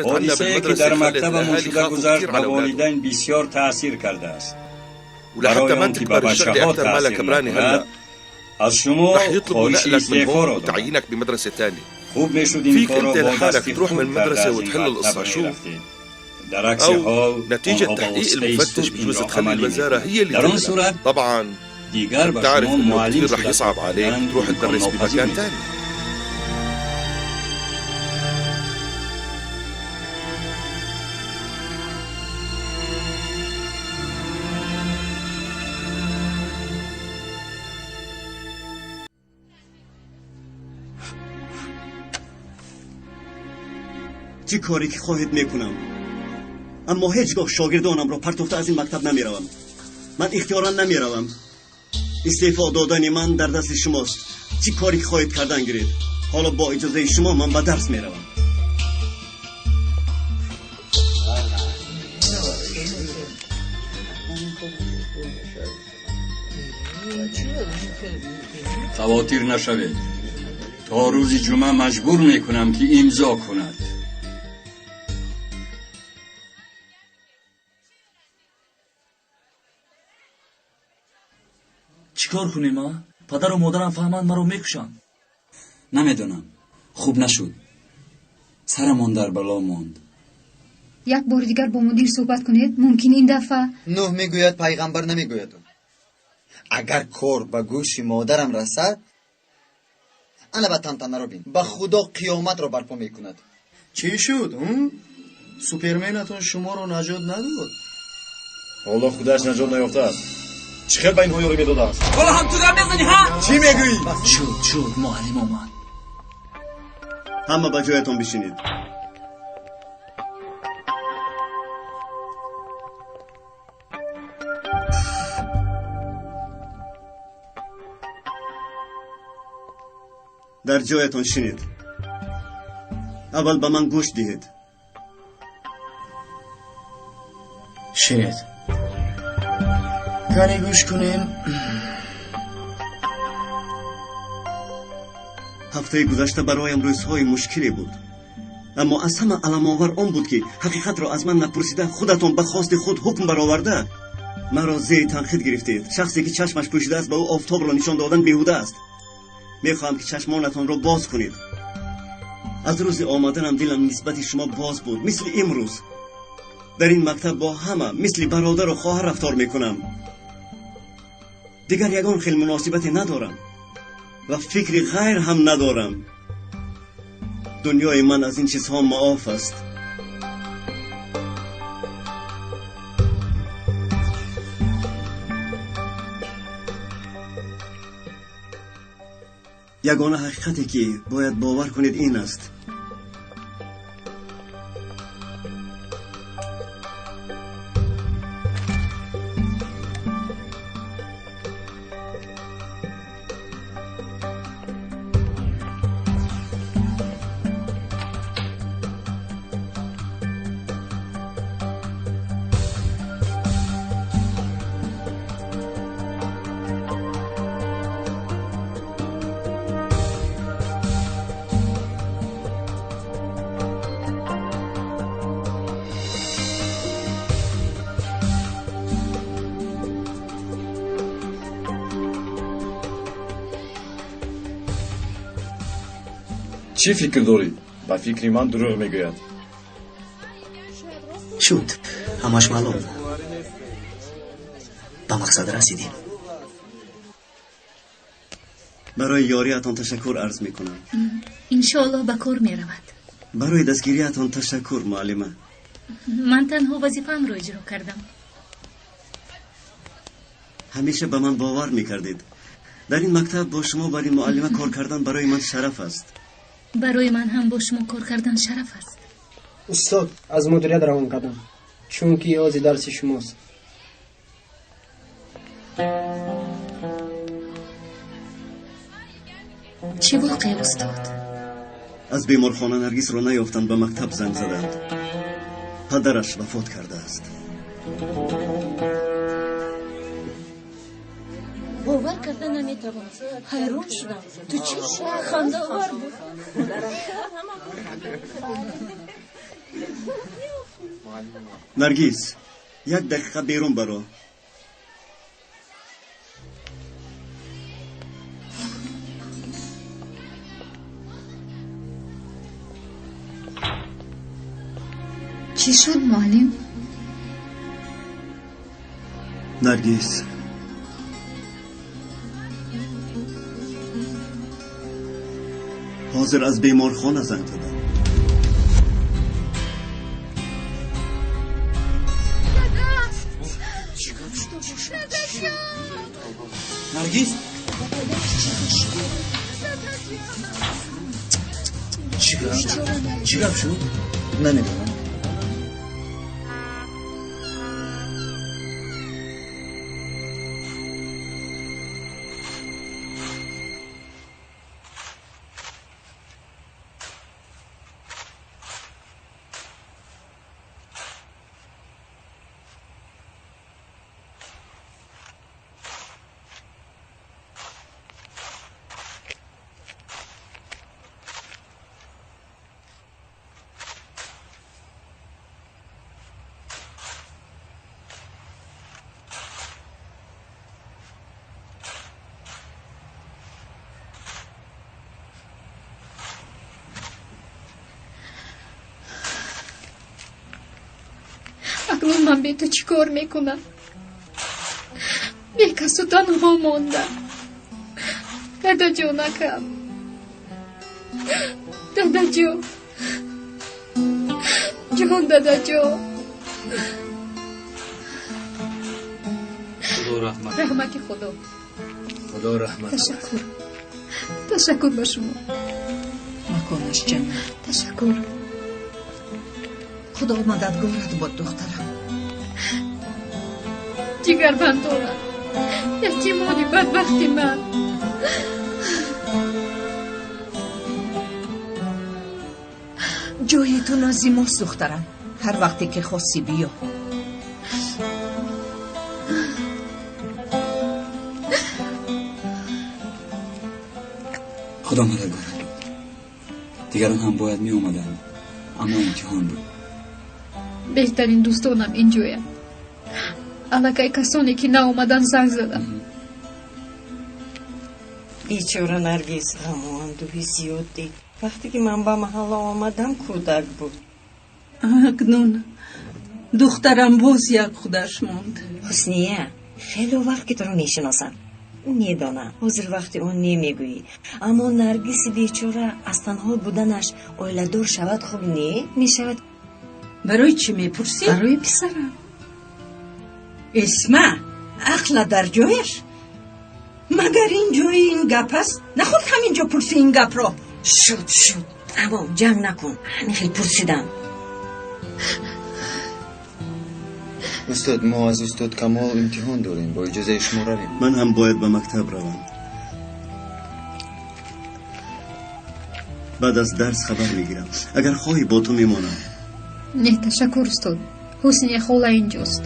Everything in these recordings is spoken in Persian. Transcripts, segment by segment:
حادثه‌ای که در مکتب شده گذشت به والدین بسیار تأثیر کرده است. برای آنکه به بچه ها تأثیر نکند از شما خواهش استعفا را دارم. خوب میشد این کار را با دست خود کرده از این مکتب میرفتید. در عکس حال آنها با واسطه سود این را عملی میکنند. در آن صورت دیگر به شما معلم شده کردن امکان ناپذیر می‌باشد. چی کاری که خواهید میکنم، اما هیچگاه شاگردانم را پرتوفته از این مکتب نمیروم. من اختیارا نمیروم. استعفا دادن من در دست شماست. چی کاری که خواهید کردن گیرید. حالا با اجازه شما من به درس میروم. خواطر نشوید. تا روز جمعه مجبور میکنم که امضا کند. چیکار کنیم ما؟ پدر و مادرم فهمند مرا میکشن. نمیدونم. خوب نشد. سرمان در بلا ماند. یک بار دیگر با مدیر صحبت کنید. ممکن این دفعه. نوح میگوید پیغمبر نمیگوید. اگر کار به گوش مادرم رسد انا به تنتنه رو بین. به خدا قیامت رو برپا میکند. چی شد؟ سوپرمنتون شما رو نجات نداد. حالا خودش نجات نیافته است. چی خیلی به این هایو رو میداده است؟ حالا هم تو در میزنی ها؟ چی میگویی؟ شد معلم اومد. همه به جایتون بشینید. در جایتون شینید. اول به من گوش دهید. شینید. کاری گوش کنین. هفته گذشته برایم روزهای مشکلی بود، اما از همه علام‌آور آن بود که حقیقت را از من نپرسیده خودتان به خواست خود حکم برآورده مرا زیر تنقید گرفتید. شخصی که چشمش پوشیده است به او آفتاب را نشان دادن بیهوده است. میخواهم که چشمانتان را باز کنید. از روز آمدنم دلم نسبت شما باز بود، مثل امروز. در این مکتب با همه مثل برادر و خواهر رفتار میکنم. دیگر یگان خیلی مناسبتی ندارم و فکر غیر هم ندارم. دنیای من از این چیزها معاف است. یگانه حقیقتی که باید باور کنید این است: چی فکر داری؟ با فکر من دروغ میگوید. شد همش معلوم. به مقصد رسیدیم. برای یاریتان تشکر عرض میکنم. انشاءالله به کار میرود. برای دستگیریتان تشکر معلمه. من تنها وظیفه‌ام را اجرا کردم. همیشه به من باور میکردید. در این مکتب با شما برای معلمه کار کردن برای من شرف است. برای من هم با شما کار کردن شرف است. استاد از مدیریت روان کردم چون که یاد درس شماست. چه واقعی استاد؟ از بیمارخانه نرگس را نیافتند به مکتب زنگ زدند. پدرش وفات کرده است. باور کردن نمیتوانم. حیران شدم. تو چی شد؟ خنده آور بود. نرگیس یک دقیقه بیرون برو. چی شد معلم؟ نرگیس حاضر از بیمارخانه زنگ زدم. نرگیز چی گپ شد؟ نمیدونم. اکنون من به تو چی کار میکنم؟ بیکس و تنها ماندم. دادا جونکم، دادا جو، جون دادا جو. خدا رحمت رحمت خدا. خدا رحمت تشکر به شما. مکانش جنت. تشکر. خدا مددگارت بود دخترم. جگر بندارم یتیمانی بدبختی من. جای تو نازی ماست دخترم. هر وقتی که خواستی بیا. خدا مددگارت بود. دیگران هم باید می اومدن، اما امتحان بود. بهترین دوستانم اینجویم. الکای کسانی که ناومدن زنگ زدم. بیچاره نرگیز غم و اندوهی زیاد دید. وقتی که من به محل آمدم کودک بود. اکنون دخترم باز یک خودش موند. حسنیه خیلی وقت که تو رو میشناسم. میدانم حضور وقتی اون نمیگویی، اما نرگس بیچاره از تنها بودنش اویلدار شود خوب نی؟ میشود. برای چی میپرسی؟ برای پسرم. اسمع عقل در جایش. مگر این جای این گپ است؟ نخود همینجا پرسی این گپ را. شد اما جنگ نکن. همین خیلی پرسیدم. استاد ما از استاد کمال امتحان داریم، با اجازه شما رویم. من هم باید به مکتب روم. بعد از درس خبر میگیرم. اگر خواهی با تو میمانم. نه تشکر استاد. حسنی خاله اینجاست.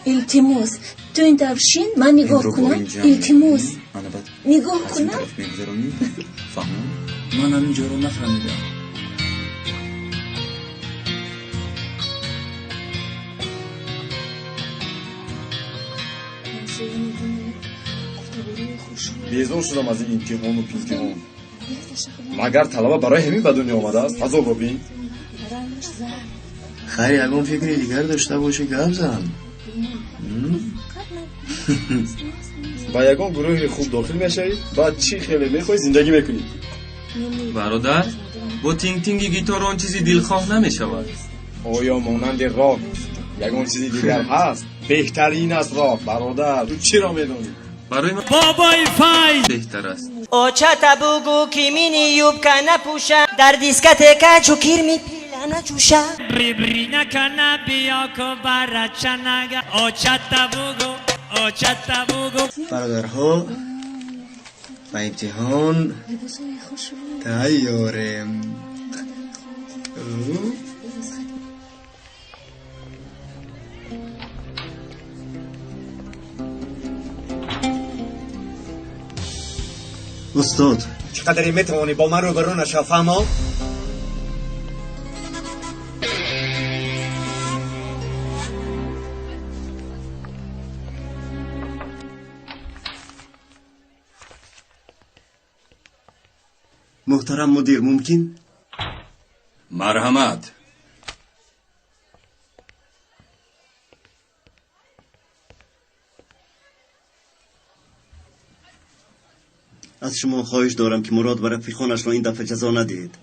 التماس تو این طرفشین من نگاه کنم. التماس نگاه کنم. من همینجا رو نفهمیدم. بیزار شدم از این امتحان و پینتحان. مگر طلبه برای همین به دنیا آمده است؟ عذاب ببین. خیر یکم فکری دیگر داشته باشه گپ زن. با یکم گروه خوب داخل میشید، بعد چی خیلی میخوای زندگی میکنید. برادر با تینگ تینگ گیتار آن چیزی دلخواه نمیشود. آیا مانند راک یکم چیزی دیگر هست؟ بهترین است راک برادر. تو چی را میدونی؟ برای من بابای فای بهتر است. اوچاتا بوگو کیمینی یوب کنا پوشا در دیسکتکا چوکیر می پیلنا چوشا بری نکنا بیا کو برا چنگا اوچاتا بوگو برادرها با امتحان تیارم. استاد چقدر میتوانی با من روبرو نشو فهمو؟ محترم مدیر ممکن؟ مرحمت. از شما خواهش دارم که مراد و رفیقانش را این دفعه جزا ندید.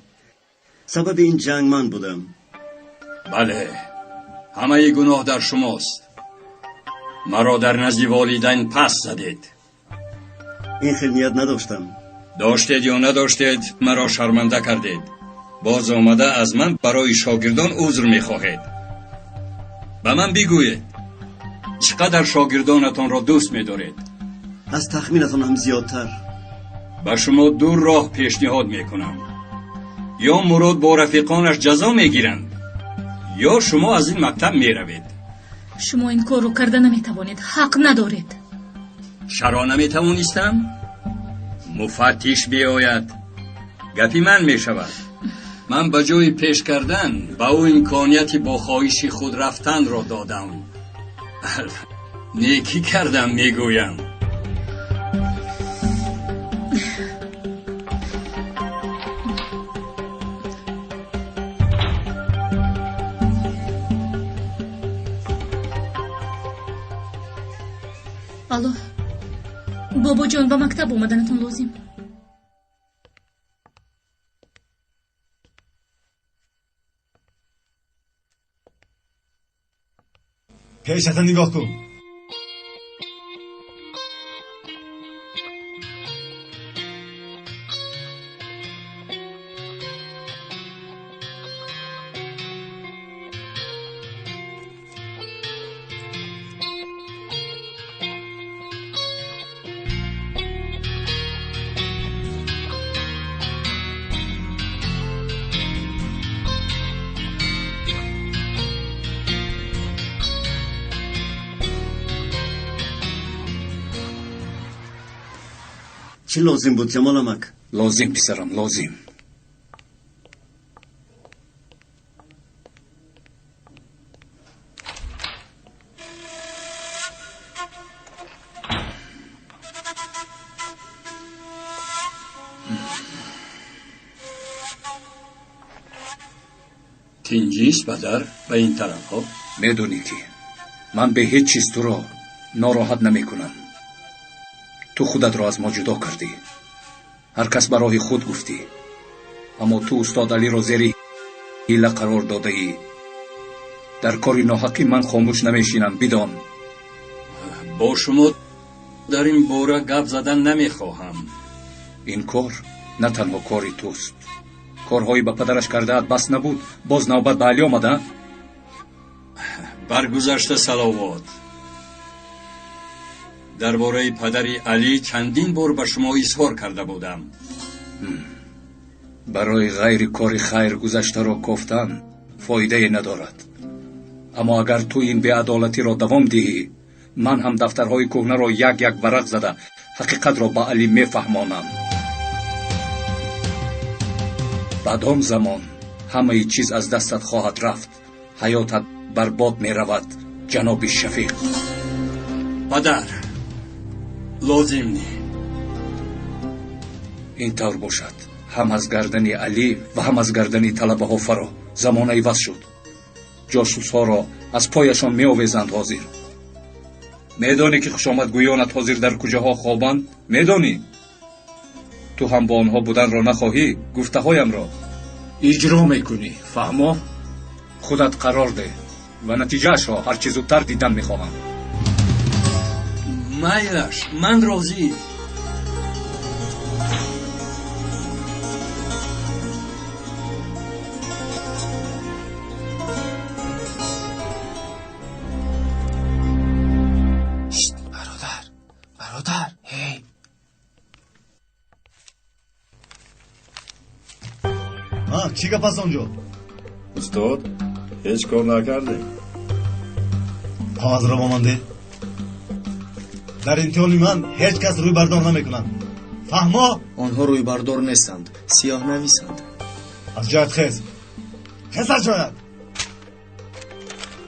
سبب این جنگ من بودم. بله، همه گناه در شماست. مرا در نزد والدین پس زدید. این خیلی نیت نداشتم. داشتید یا نداشتید مرا شرمنده کردید. باز آمده از من برای شاگردان عذر میخواهید. به من بگویید چقدر شاگردانتان را دوست می‌دارید؟ از تخمینتان هم زیادتر. به شما دو راه پیشنهاد میکنم. یا مراد با رفیقانش جزا میگیرند یا شما از این مکتب میروید. شما این کار رو کرده نمیتوانید. حق ندارید. چرا نمیتوانستم؟ مفتش بیاید گپی من میشود. من به جای پیش کردن به او امکانیتی با خواهش خود رفتن را دادم. نیکی کردم میگویم. алло бобоҷон ба мактаб омаданатон лозим. пешата нигоҳ кун. چی لازم بود جمال امک؟ لازم پسرم لازم. تینجیست بدر به این طرف ها؟ میدونی که من به هیچ چیز تو را ناراحت نمی کنم. تو خودت را از ما جدا کردی. هر کس برای خود گفتی. اما تو استاد علی را زیر حیله قرار داده ای. در کاری ناحقی من خاموش نمیشینم. بدان با شما در این باره گپ زدن نمیخواهم. این کار نه تنها کاری توست. کارهایی به پدرش کرده بس نبود باز نوبت به علی آمده. برگذشته صلوات. درباره پدری علی چندین بار به شما اظهار کرده بودم. برای غیر کار خیر گذشته را گفتن فایده ندارد. اما اگر تو این بی‌عدالتی را دوام دهی من هم دفترهای کهنه را یک یک ورق زده حقیقت را به علی میفهمانم. بعد آن زمان همه چیز از دستت خواهد رفت. حیاتت برباد می رود جناب شفیق. پدر لازم نی. این طور باشد. هم از گردن علی و هم از گردن طلبه ها فرا زمانه عوض شد. جاسوس ها را از پایشان می آویزند حاضر. میدانی که خوشامد گویانت حاضر در کجاها خوابند؟ میدانی؟ تو هم با آنها بودن را نخواهی گفته هایم را اجرا میکنی. فهمو؟ خودت قرار ده و نتیجهش را هرچی زودتر دیدن میخواهم. میلش من راضی. برادر هی چی گپ است اونجا؟ استاد هیچ کار نکرده. کاغذ را با من ده. در امتحان من هیچ کس روی بردار نمیکنن. فهما آنها روی بردار نیستند، سیاه نویسند. از جایت خیز از جایت.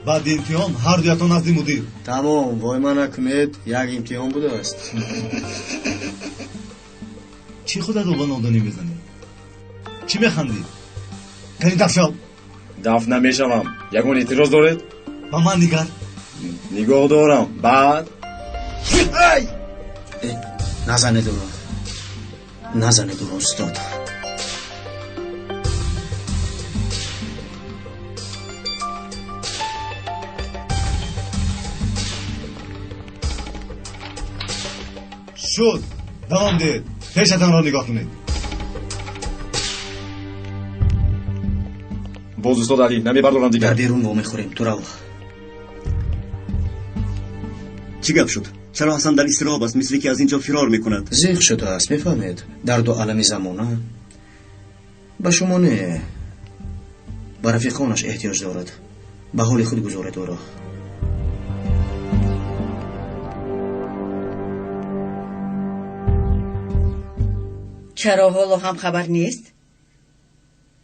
بعد امتحان هر دویتان نزد مدیر. تمام، وای من نکنید، یک امتحان بوده است. چی خودت رو به نادانی میزنی؟ چی میخندی؟ کنی دفت شو. دفت نمیشوم. یگون اعتراض دارید؟ با من نگر. نگاه دارم. بعد نزنه دورو، نزنه دورو استاد. شد. دوام دید. پیشتان را نگاه کنید. باز استاد علی نمیبردارم دیگر. در بیرون وام میخوریم. تو رو. چی گپ شد؟ چرا حسن در استراب است مثلی که از اینجا فرار میکند؟ زیغ شده است، میفهمید؟ در دو عالم زمانه به شما نه، به رفیقانش احتیاج دارد. به حال خود گذارد او را. چرا حالا هم خبر نیست؟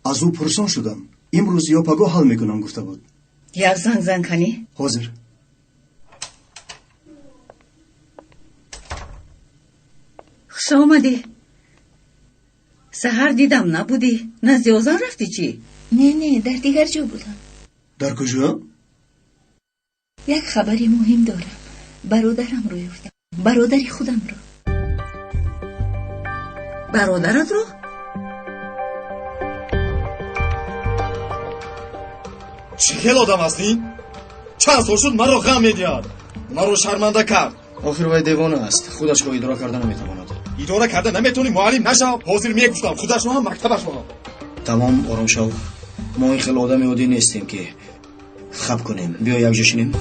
از او پرسان شدم. امروز یا پگاه حل میکنم گفته بود. یک زنگ کنی؟ حاضر. خوش آمدی. سحر دیدم نبودی. نزد آزان رفتی چی؟ نه در دیگر جا بودم. در کجا؟ یک خبری مهم دارم. برادرم رو یافتم. برادری خودم رو. برادرت رو؟ چه خیل آدم هستی؟ چند سال شد من را غم میدید. من را شرمنده کرد. آخر وای دیوانه است. خودش که اداره کرده نمیتواند. اداره کرده نمیتونی معلم نشو. حاضر میگفتم خودش رو هم مکتبش رو. تمام آرام شو. ما این خیلی آدم عادی نیستیم که خب کنیم. بیا یک جا شینیم.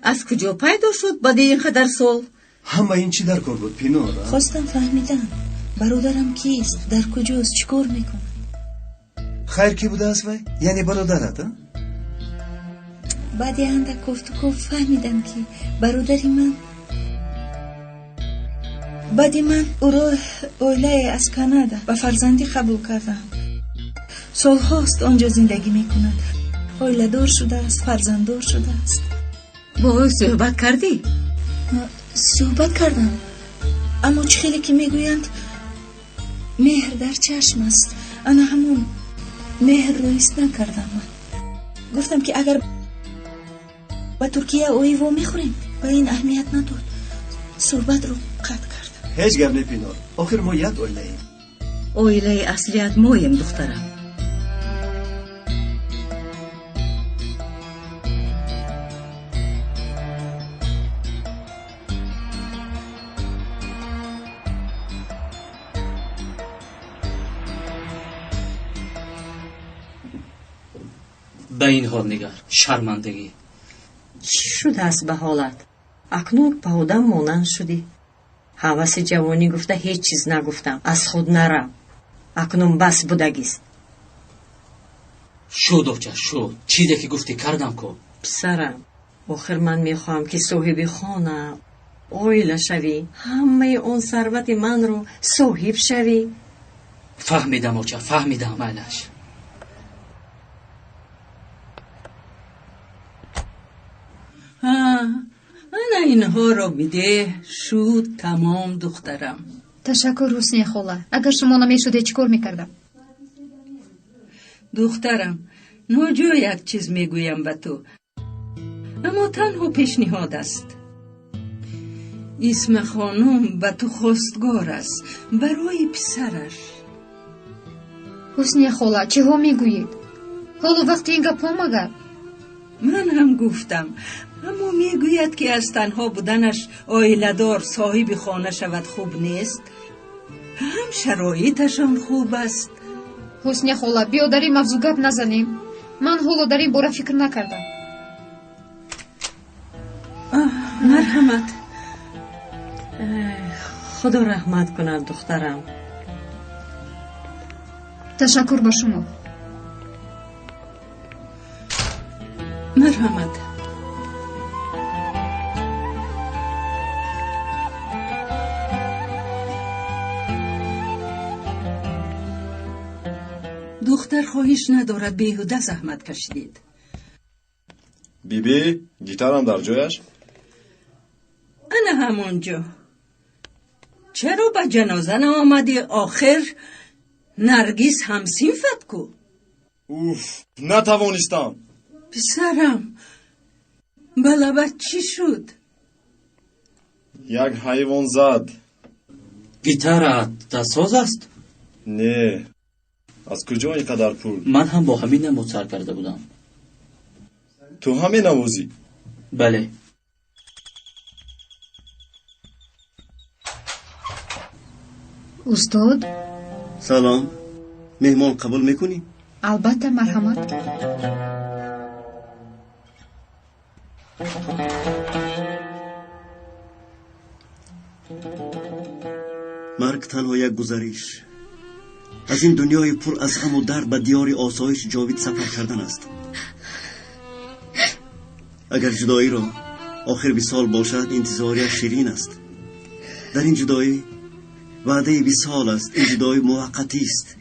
از کجا پیدا شد بعد اینقدر سال؟ همه این چی در کار بود پینار؟ خواستم فهمیدم برادرم کیست، در کجاست، چیکار میکنه. خیر کی بوده است وای؟ یعنی برادرت ها؟ بعد اندک گفت فهمیدم که برادری من، بعدی من او را اوله از کانادا و فرزندی قبول کردم. سالهاست آنجا زندگی میکند. اوله دار شده است، فرزند دار شده است. با او صحبت کردی؟ صحبت کردم، اما چه خیلی که میگویند مهر در چشم است. انا همون مهر رو ایست نکردم. من گفتم که اگر با ترکیه اوی و میخوریم با این اهمیت نداد. صحبت رو قطع کردم. هیچ گپ نپینار. آخر ما یک اویله ایم. اویله اصلیت مایم دخترم. به این حال نگر شرمندگی. چی شده است به حالت؟ اکنون به آدم مانند شدی. حوث جوانی گفته هیچ چیز نگفتم، از خود نرم. اکنون بس بودگیست. شو دوچه شو، چیزی که گفتی کردم کو. پسرم، آخر من میخواهم که صاحب خانه اویله شوی، همه اون ثروت من رو صاحب شوی. فهمیدم اوچه، فهمیدم مالش. انا اینها رو بده. شد تمام دخترم. تشکر حسنی خولا. اگر شما نمیشده چیکار میکردم؟ دخترم ناجو یک چیز میگویم به تو، اما تنها پیشنهاد است. اسم خانم به تو خواستگار است برای پسرش. حسنی خولا چه ها میگویید؟ حالا وقتی این گپ مگر؟ من هم گفتم، اما میگوید که از تنها بودنش عائله‌دار صاحب خانه شود خوب نیست. هم شرایطشان خوب است. حسنی خولا بیا در این موضوع گپ نزنیم. من حالا در این باره فکر نکردم. مرحمت. خدا رحمت کند دخترم. تشکر با شما. مرحمت. دختر خواهش ندارد، بیهوده زحمت کشیدید. بیبی گیتارم در جایش؟ انا همونجا. چرا به جنازه نآمدی؟ آخر نرگس هم صنفت کو. اوف نتوانستم. پسرم بلبت چی شد؟ یک حیوان زد. گیتارت دستساز است؟ نه. از کجا اینقدر پول؟ من هم با همین نمود سر کرده بودم. تو همین نوازی؟ بله. استاد سلام. مهمان قبول میکنی؟ البته مرحمت. مرگ تنها یک گذریش از این دنیای پر از غم و درد به دیار آسایش جاوید سفر کردن است. اگر جدایی را آخر وصال باشد، انتظاریش شیرین است. در این جدایی وعده وصال است. این جدایی موقتی است.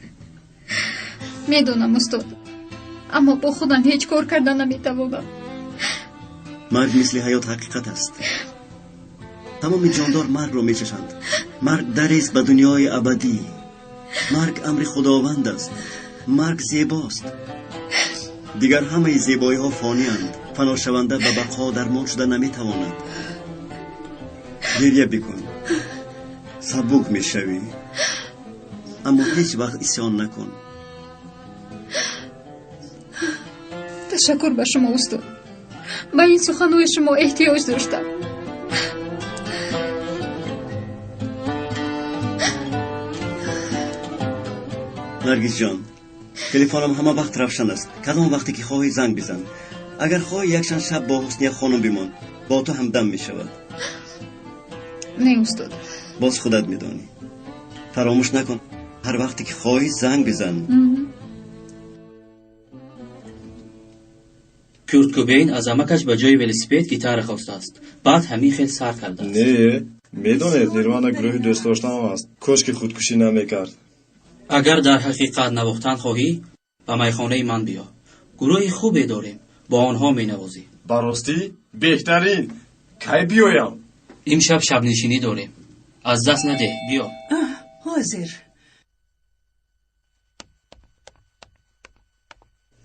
میدونم استاد، اما با خودم هیچ کار کردن نمیتوانم. مرگ مثل حیات حقیقت است. تمام جاندار مرگ را میچشند. مرگ دری است به دنیای ابدی. مرگ امر خداوند است. مرگ زیباست. دیگر همه زیبایی ها فانی اند. فنا شونده به بقا درمان شده نمیتواند. گریه بکن، سبک میشوی، اما هیچ وقت اسیان نکن. تشکر به شما استاد. به این سخنهای شما احتیاج داشتم. نرگس جان، تلفنم همه وقت روشن است. کدام وقتی که خواهی زنگ بزن. اگر خواهی یکشن شب با حسنیه خانم بمان، با تو همدم می شود. نه استاد. باز خودت میدانی. فراموش نکن، هر وقتی که خواهی زنگ بزن. کورت کوبین از امکش به جای ولسپید گیتار خواسته است. بعد همین خیلی سر کرده است. نه، میدونید نیروان گروه دوست داشتم است. کاش که خودکشی نمیکرد. اگر در حقیقت نواختن خواهی به میخانه من بیا. گروه خوبی داریم، با آنها می نوازی. براستی بهترین. کی بیایم؟ امشب شب نشینی داریم. از دست نده، بیا. حاضر.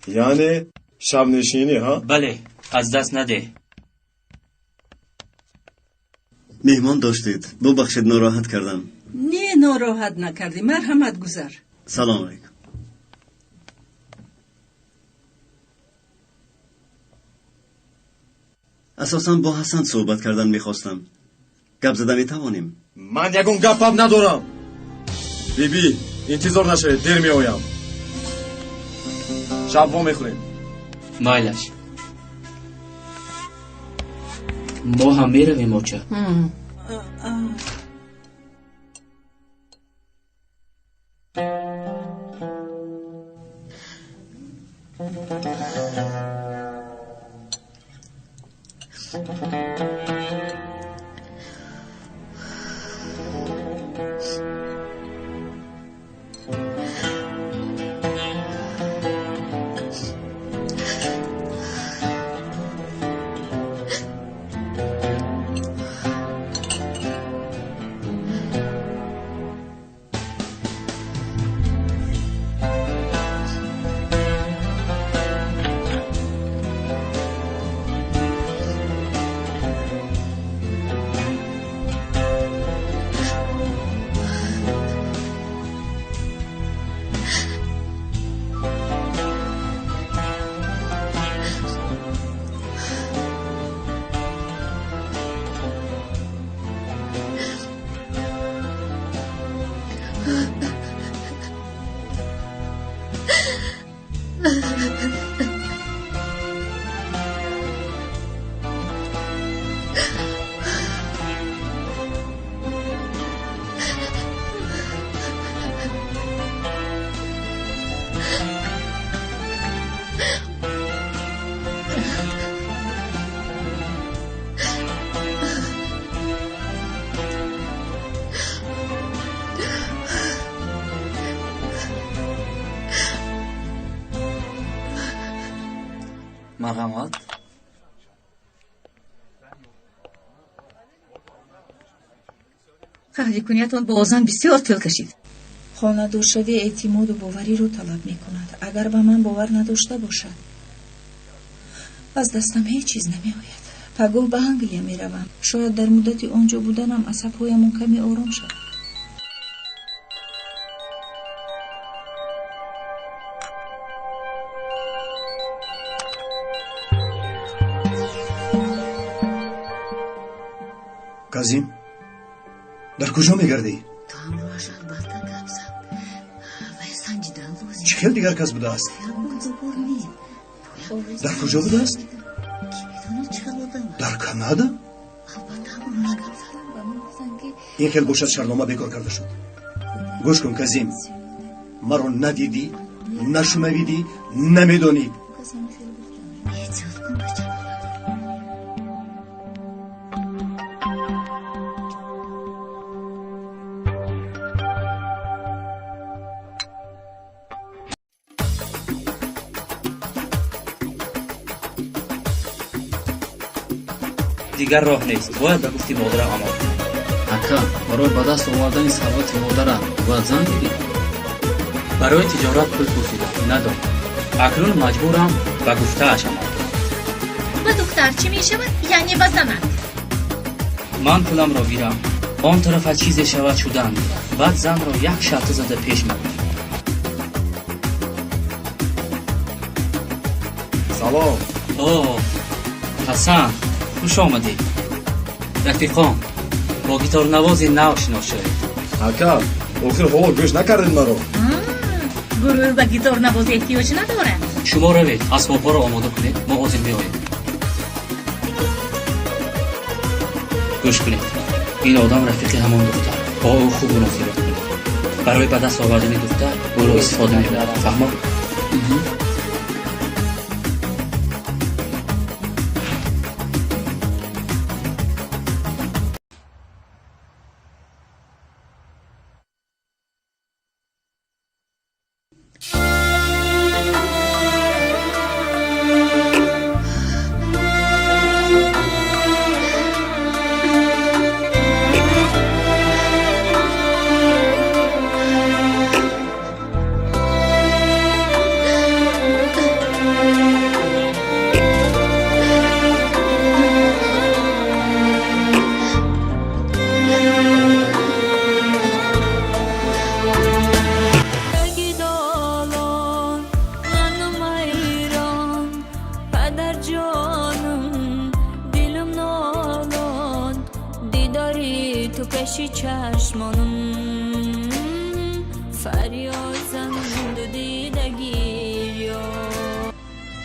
یعنی شب نشینی ها؟ بله، از دست نده. مهمان داشتید، ببخشید ناراحت کردم. نه ناراحت نکردی، مرحمت گذر. سلام علیکم. اساساً با حسن صحبت کردن میخواستم. گپ زدن میتوانیم؟ من یکون گپم ندارم. بیبی انتظار نشه، دیر میآیم. شب وا میخوریم. مایلش. ما هم میرویم موچه. مرحمت. خرج‌کنیتان بازم بسیار طول کشید. خانه‌دارشوی اعتماد و باوری رو طلب می‌کند. اگر به من باور نداشته باشد از دستم هیچ چیز نمی‌آید. پگاه به انگلیا می‌روم. شاید در مدت آنجا بودنم عصب‌هایم کمی آرام شود. کازیم در کجا میگردی؟ چه خیلی دیگر کس بوده است؟ در کجا بوده است؟ در کانادا؟ این خیلی باشد شرنامه بیکار کرده شد. گوش کن کازیم، مرا ندیدی، نشنویدی، نمیدانی. دیگر راه نیست. باید به گفتی مادرم عمل کنم. اکا برای به دست آوردن ثروت مادرم باید زن بگیری. برای تجارت پول پوشیدم ندارم. اکنون مجبورم به گفته اش عمل کنم. به دختر چی می شود؟ یعنی به زنک. من پولم را بیرم آن طرف از چیز شود شدن، بعد زن را یک شرط زده پیش میبرم. سلام. اوه حسن، خوش آمدی. رفیقان، با گیتار نواز نو آشنا شدید. اکا آخر حالا گوش نکردید مرا. گروه به گیتار نواز احتیاج نداره. شما روید اسباب‌ها را آماده کنید، ما حاضر میآییم. گوش کنید، این آدم رفیق همان دختر، با او خوب مناسبت کنید. برای به دست آوردن دختر او را استفاده می‌برد. فهمید؟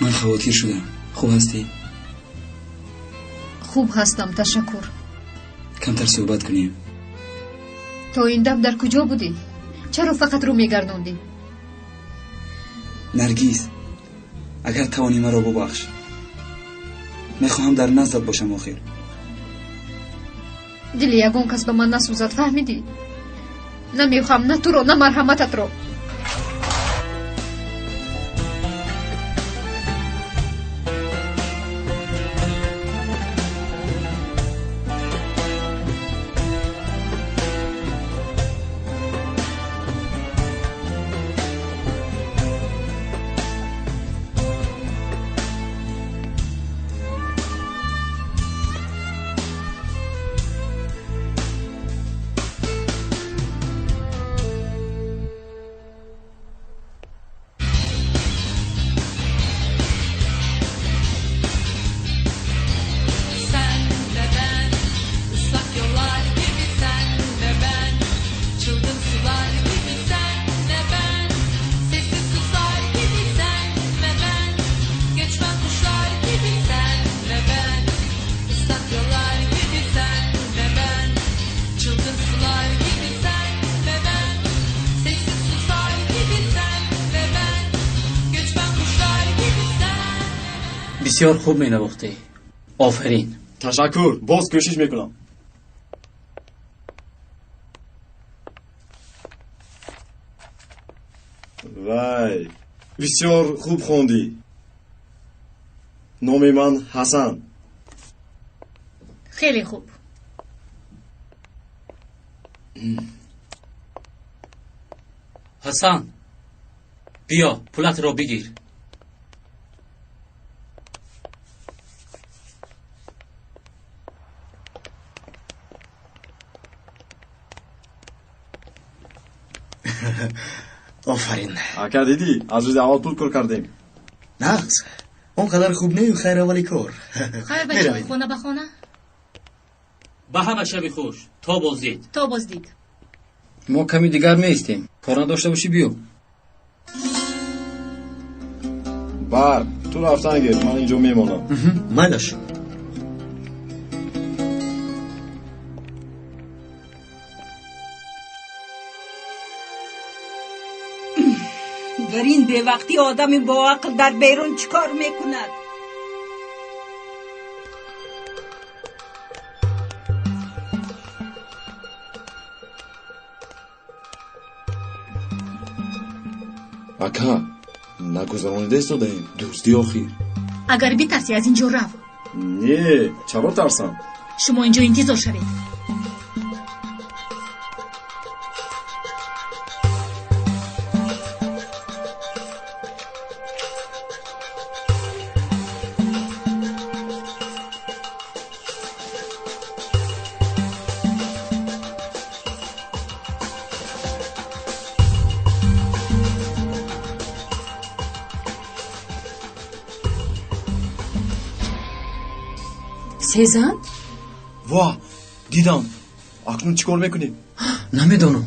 من خواطیر شدم. خوب هستی؟ خوب هستم، تشکر. کمتر صحبت کنیم. تا این دم در کجا بودی؟ چرا فقط رو میگردوندی؟ نرگیز، اگر توانی مرا ببخش، میخواهم در نزدت باشم. آخر دل یگان کس به من نسوزد، فهمیدی؟ نمیخوام نه تو رو نه مرحمتت رو. بسیار خوب می نواختی. آفرین. تشکر. باز کوشش میکنم. وای بسیار خوب خوندی. номи ман ҳасан. خیلی خوب. حسن بیا پولت را بگیر. آفرین. ака дидӣ аз рӯзи аввал пул кор кардем. نغز اون قدر خوب نه خیر اولی کار. خیر بچه خونه به خونه. به همه شب خوش. تا بازدید. تا بازدید. ما کمی دیگر میستیم. کار نداشته باشی بیو. бар ту рафтан гир ман инҷо мемонам. مایلش. در این به وقتی آدمی با عقل در بیرون چیکار میکند؟ ака нагузаронида истодаем дӯстӣ охир. اگر بترسی از اینجا رو. не чаро тарсам. شما اینجا انتظار شوید. سیزن؟ ва дидам акнун чӣ кор мекунем? نمیدونم.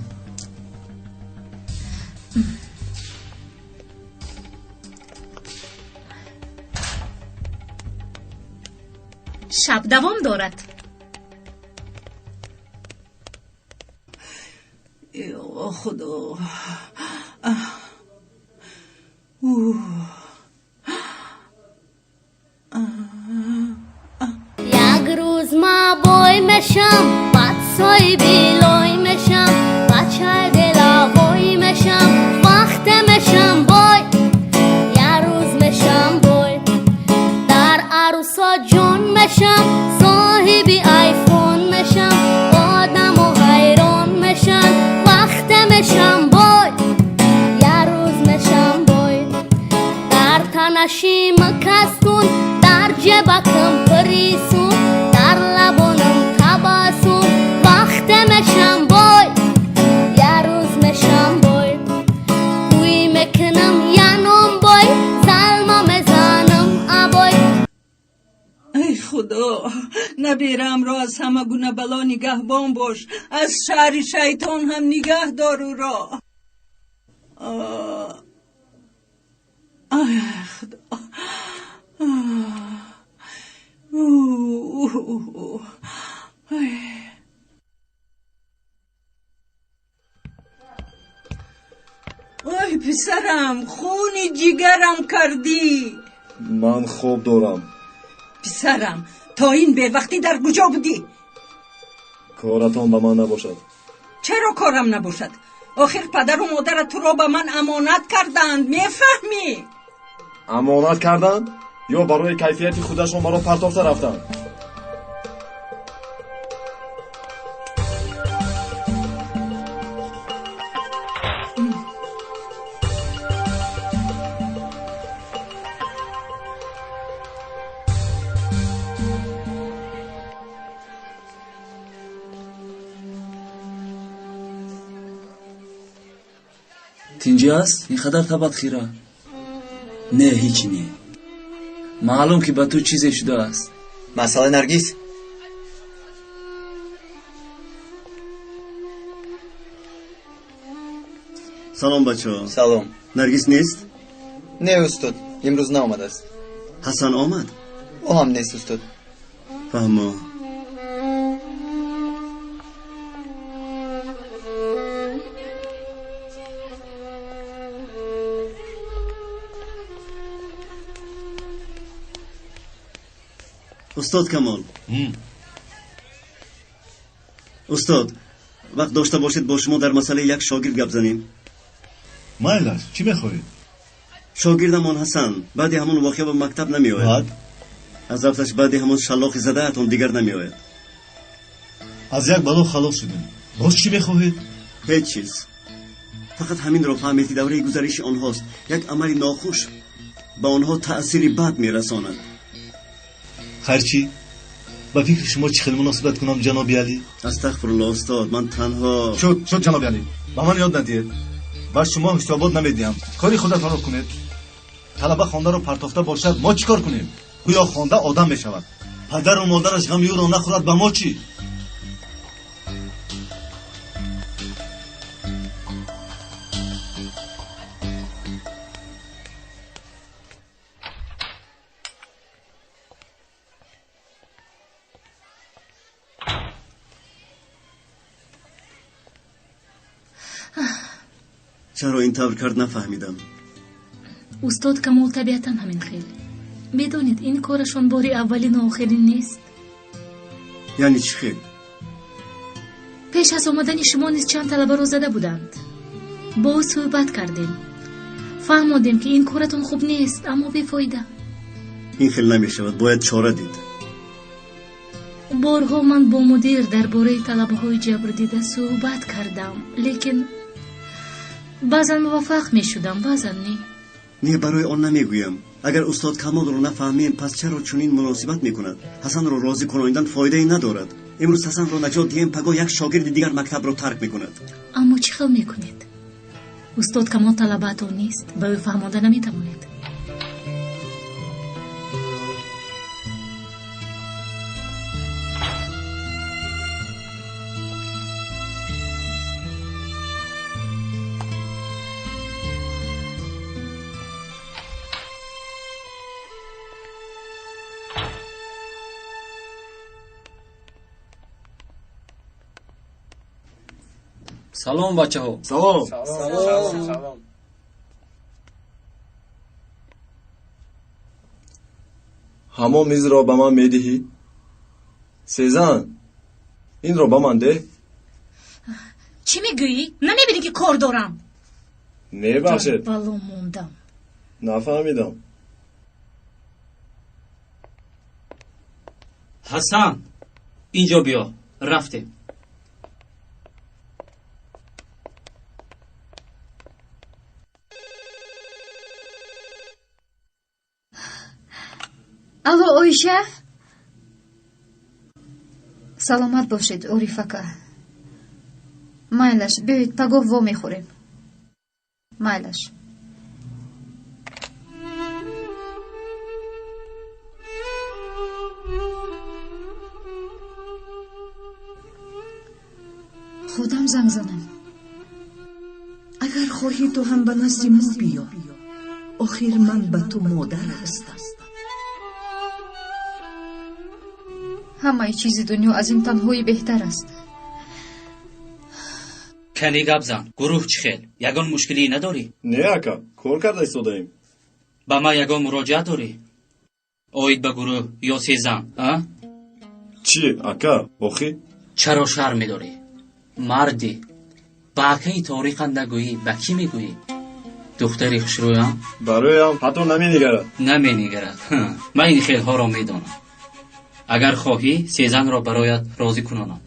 شب دوام دارد. یا خدا. یک روز ما بای میشم بعد سای بیلای میشم بچه دلاوای میشم وقت میشم بای یک روز میشم بای در عروسا جون میشم صاحبی آیفون میشم آدم و حیران میشم وقت میشم بای یک روز میشم بای در تنشی مکستون در جبکم پریسون در لبانم تباسون وقت میشم بای یه روز میشم بای بوی میکنم ینم بای سلما میزنم ابای. ای خدا نبیرم را از همه گونه بلا نگهبان باش از شر شیطان هم نگه دار او را. ای خدا. ای پسرم خونی جگرم کردی. من خوب دارم. پسرم تا این به وقتی در کجا بودی؟ کارتان به من نباشد. چرا کارم نباشد؟ آخر پدر و مادر تو را به من امانت کردند میفهمی؟ امانت کردند؟ یا برای کیفیت خودشان مرا پرتافته رفتند؟ تینجی است؟ این خدر تبت خیره؟ نه هیچی نه. معلوم که به تو چیزی شده است. مسئله نرگیس؟ سلام بچه. سلام. نرگیس نیست؟ نه استاد امروز نآمده است. حسن آمد؟ او هم نیست استاد. فهمو. استاد کمال. استاد وقت داشته باشید با شما در مسئله یک شاگرد گپ زنیم. مایلش چی میخواهید؟ شاگردمان حسن بعد همون واقعه به مکتب نمی آید. از رفتش بعدی همون شلاقی زده اتون دیگر نمیآید. از یک بلا خلاص شدیم. باز چی میخواهید؟ هیچ چیز. فقط همین رو فهمیدی دوره گذشته آنهاست. یک عمل ناخوش به آنها تأثیری بد میرساند. خرچی؟ با فکر شما چی خیلی مناسبت کنم جناب علی؟ استغفرالله استاد، من تنها شد جناب علی. با من یاد ندید. با شما حسابات نمیدیم. کاری خودتان رو کنید. طلبه خوانده رو پرتافته باشد ما چیکار کنیم؟ گویا خوانده آدم میشود. پدر و مادرش غم او را نخورد به ما چی؟ چرا این طور کرد نفهمیدم. استاد کمال طبیعتا همین خیلی. میدونید این کارشون باری اولین و آخرین نیست. یعنی چی خیلی؟ پیش از آمدن شما نیز چند طلبه رو زده بودند. با او صحبت کردیم. فهمیدیم که این کارتون خوب نیست اما بیفایده. این خیلی نمیشود، باید چاره دید. بارها من با مدیر درباره طلبه های جبر دیده صحبت کردم، لیکن بعضا موفق می شدم، بعضا نه برای آن نمیگویم. اگر استاد کمال رو نفهمیم پس چرا چنین مناسبت میکند؟ حسن رو راضی کناندن فایده ای ندارد. امروز حسن رو نجات دهیم پگاه یک شاگرد دیگر مکتب رو ترک میکند. اما چی خیل میکنید؟ استاد کمال طلبتون نیست، به او فهمانده نمیتوانید. سلام بچه ها. سلام. همه میز را به من میدهی؟ سیزن این را به من ده. چی میگویی؟ نمیبینی که کار دارم؟ نباشد. بلو موندم. نفهمیدم. حسن اینجا بیا، رفتیم. الو اویشه، سلامت باشید اوریفاکا. مایلش بیایید پگاه وا میخوریم. مایلش. خودم زنگ زنم. اگر خواهی تو هم به نزد ما بیا. آخر من به تو مادر هستم. همه چیز دنیا از این تنهایی بهتر است. کنی گپ زن. گروه چی خیل؟ یگان مشکلی نداری؟ نه اکا، کار کرده ایستادیم. با ما یگان مراجعه داری؟ اوید به گروه یا سیزن؟ چی اکا؟ بخی؟ چرا شرم میداری؟ مردی با کی تاریخ نگویی با کی میگویی؟ دختری خوشرویم؟ برایم حتی نمینگرد. نمینگرد. من این خیل ها را میدانم. اگر خواهی سیزن را برایت راضی کنانم.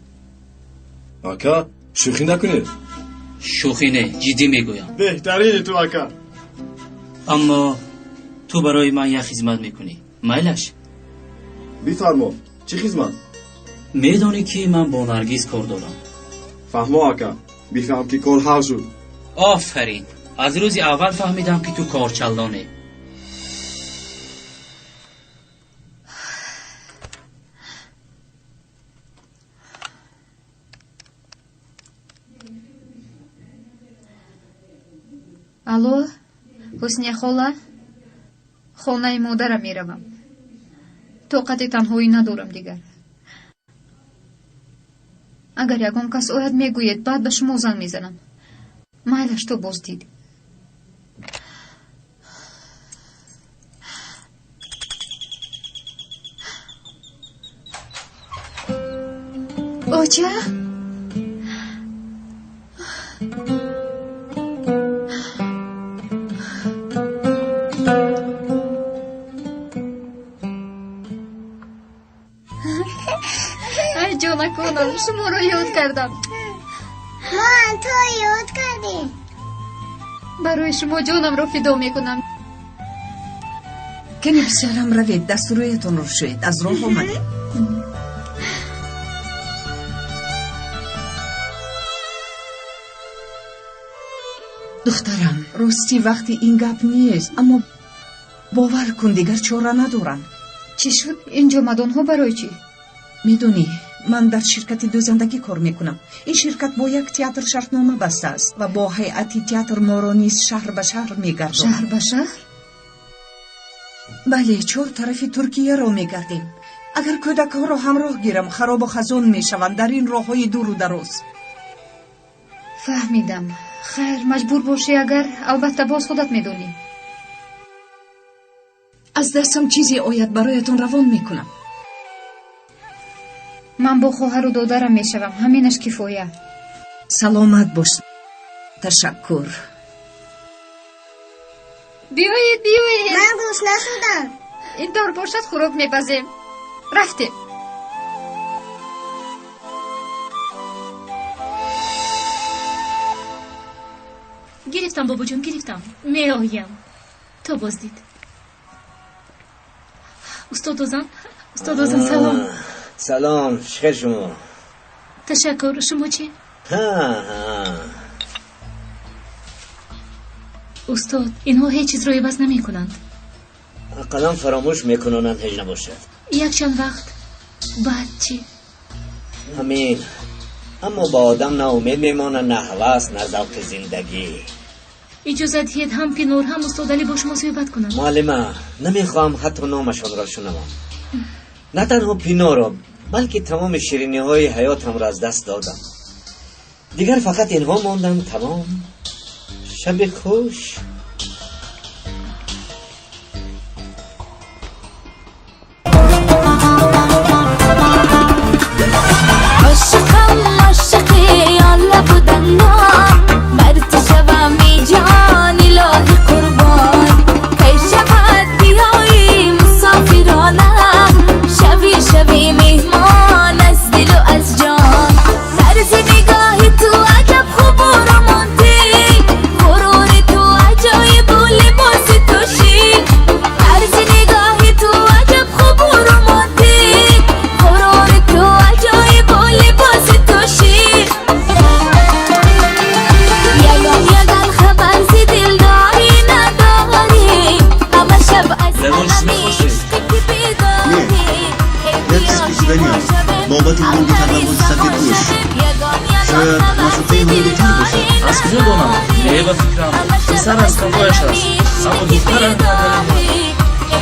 اکا شوخی نکنید. شوخی نه، جدی میگویم. بهترین تو اکا. اما تو برای من یک خدمت میکنی، میلش؟ بفرما. چی خدمت؟ میدانی که من با نرگس کار دارم. فهمو اکا. بفهم که کار حل شد. آفرین. از روز اول فهمیدم که تو کارچلانه. الو حسنی خاله، خانه مادرم میروم. طاقت تنهایی ندارم دیگر. اگر یگان کس آید میگوید بعد به شما زنگ میزنم. مایلش تو باز دید. اوچه شما رو یاد کردم. من تو یاد کردی. برای شما جانم رو فدا میکنم. کنی بسیارم روید، دستورایتون رو شوید، از راه آمدیم. دخترم راستی وقتی این گپ نیست، اما باور کن دیگر چاره ندارن. چی شد؟ اینجا مدانها برای چی؟ میدونی من در شرکت دوزندگی کار میکنم. این شرکت با یک تئاتر شرطنامه بسته است و با هیئت تئاتر ما را نیز شهر به شهر میگردم. شهر به شهر؟ بله، 4 طرف ترکیه را میگردیم. اگر کودک ها را همراه گیرم خراب و خزان میشوند در این راه های دور و دراز. فهمیدم. خیر مجبور باشی اگر البته باز خودت میدونی. از دستم چیزی آید برایتون روان میکنم. من با خواهر و دادرم میشوم، همینش کفایه. سلامت باش. تشکر. بیایید. من گوش نشدم. این دار باشد خوراک میپزیم. رفتیم. گرفتم بابا جون، گرفتم. می آیم. تا بازدید. استاد اوزان سلام. سلام، خیر شما. تشکر. شما چی؟ استاد اینها هیچ چیز رو عوض نمی کنند. قدم فراموش میکنند هیچ نباشد. یک چند وقت بعد چی؟ همین. اما با آدم نه امید میمانند، نه هوس، نه ذوق زندگی. اجازه دهید هم پینور هم استاد علی با شما صحبت کنند. معلمه نمیخوام حتی نامشان را شنوم. نه تنها پینور را بلکه تمام شیرینی های حیاتم را از دست دادم. دیگر فقط اینها ماندن. تمام. شب خوش. عاشقی یالا بودن مرد شومی جان الهی قربان کی شود بیایی مسافرانه شوی میهمان از دل و از جان طرز نگاهی تو عجب خوب و رومانتیک غرور تو عجایب و لباس تو شیک طرز نگاهی تو عجب خوب و رومانتیک غرور تو عجایب و لباس تو شیک یگان خبر زی دلداری نداری همه شب از بابت همون تقوز سفید گوش شاید مسافه من بیتر باشد. از کجا دانم؟ یه با فکرم پسر از خفایش هست، اما دختر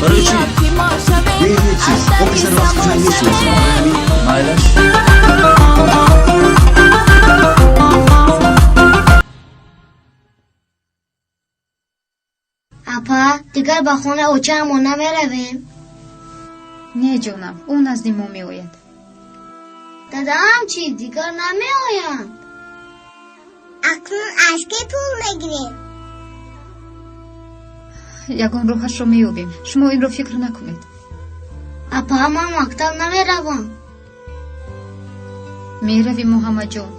برای چی؟ یه چیز با پسر از کجا میشناسم مایلش. اپا دیگر با خونه اوچه همون نمیرویم؟ نه جانم، اون از ما می آید. دادام چی دیگر نمی آید؟ اکنون از که پول میگیریم؟ یگان روحش رو میابیم. شما این رو فکر نکنید. اپا من مکتب نمیروم. میروی محمد جان.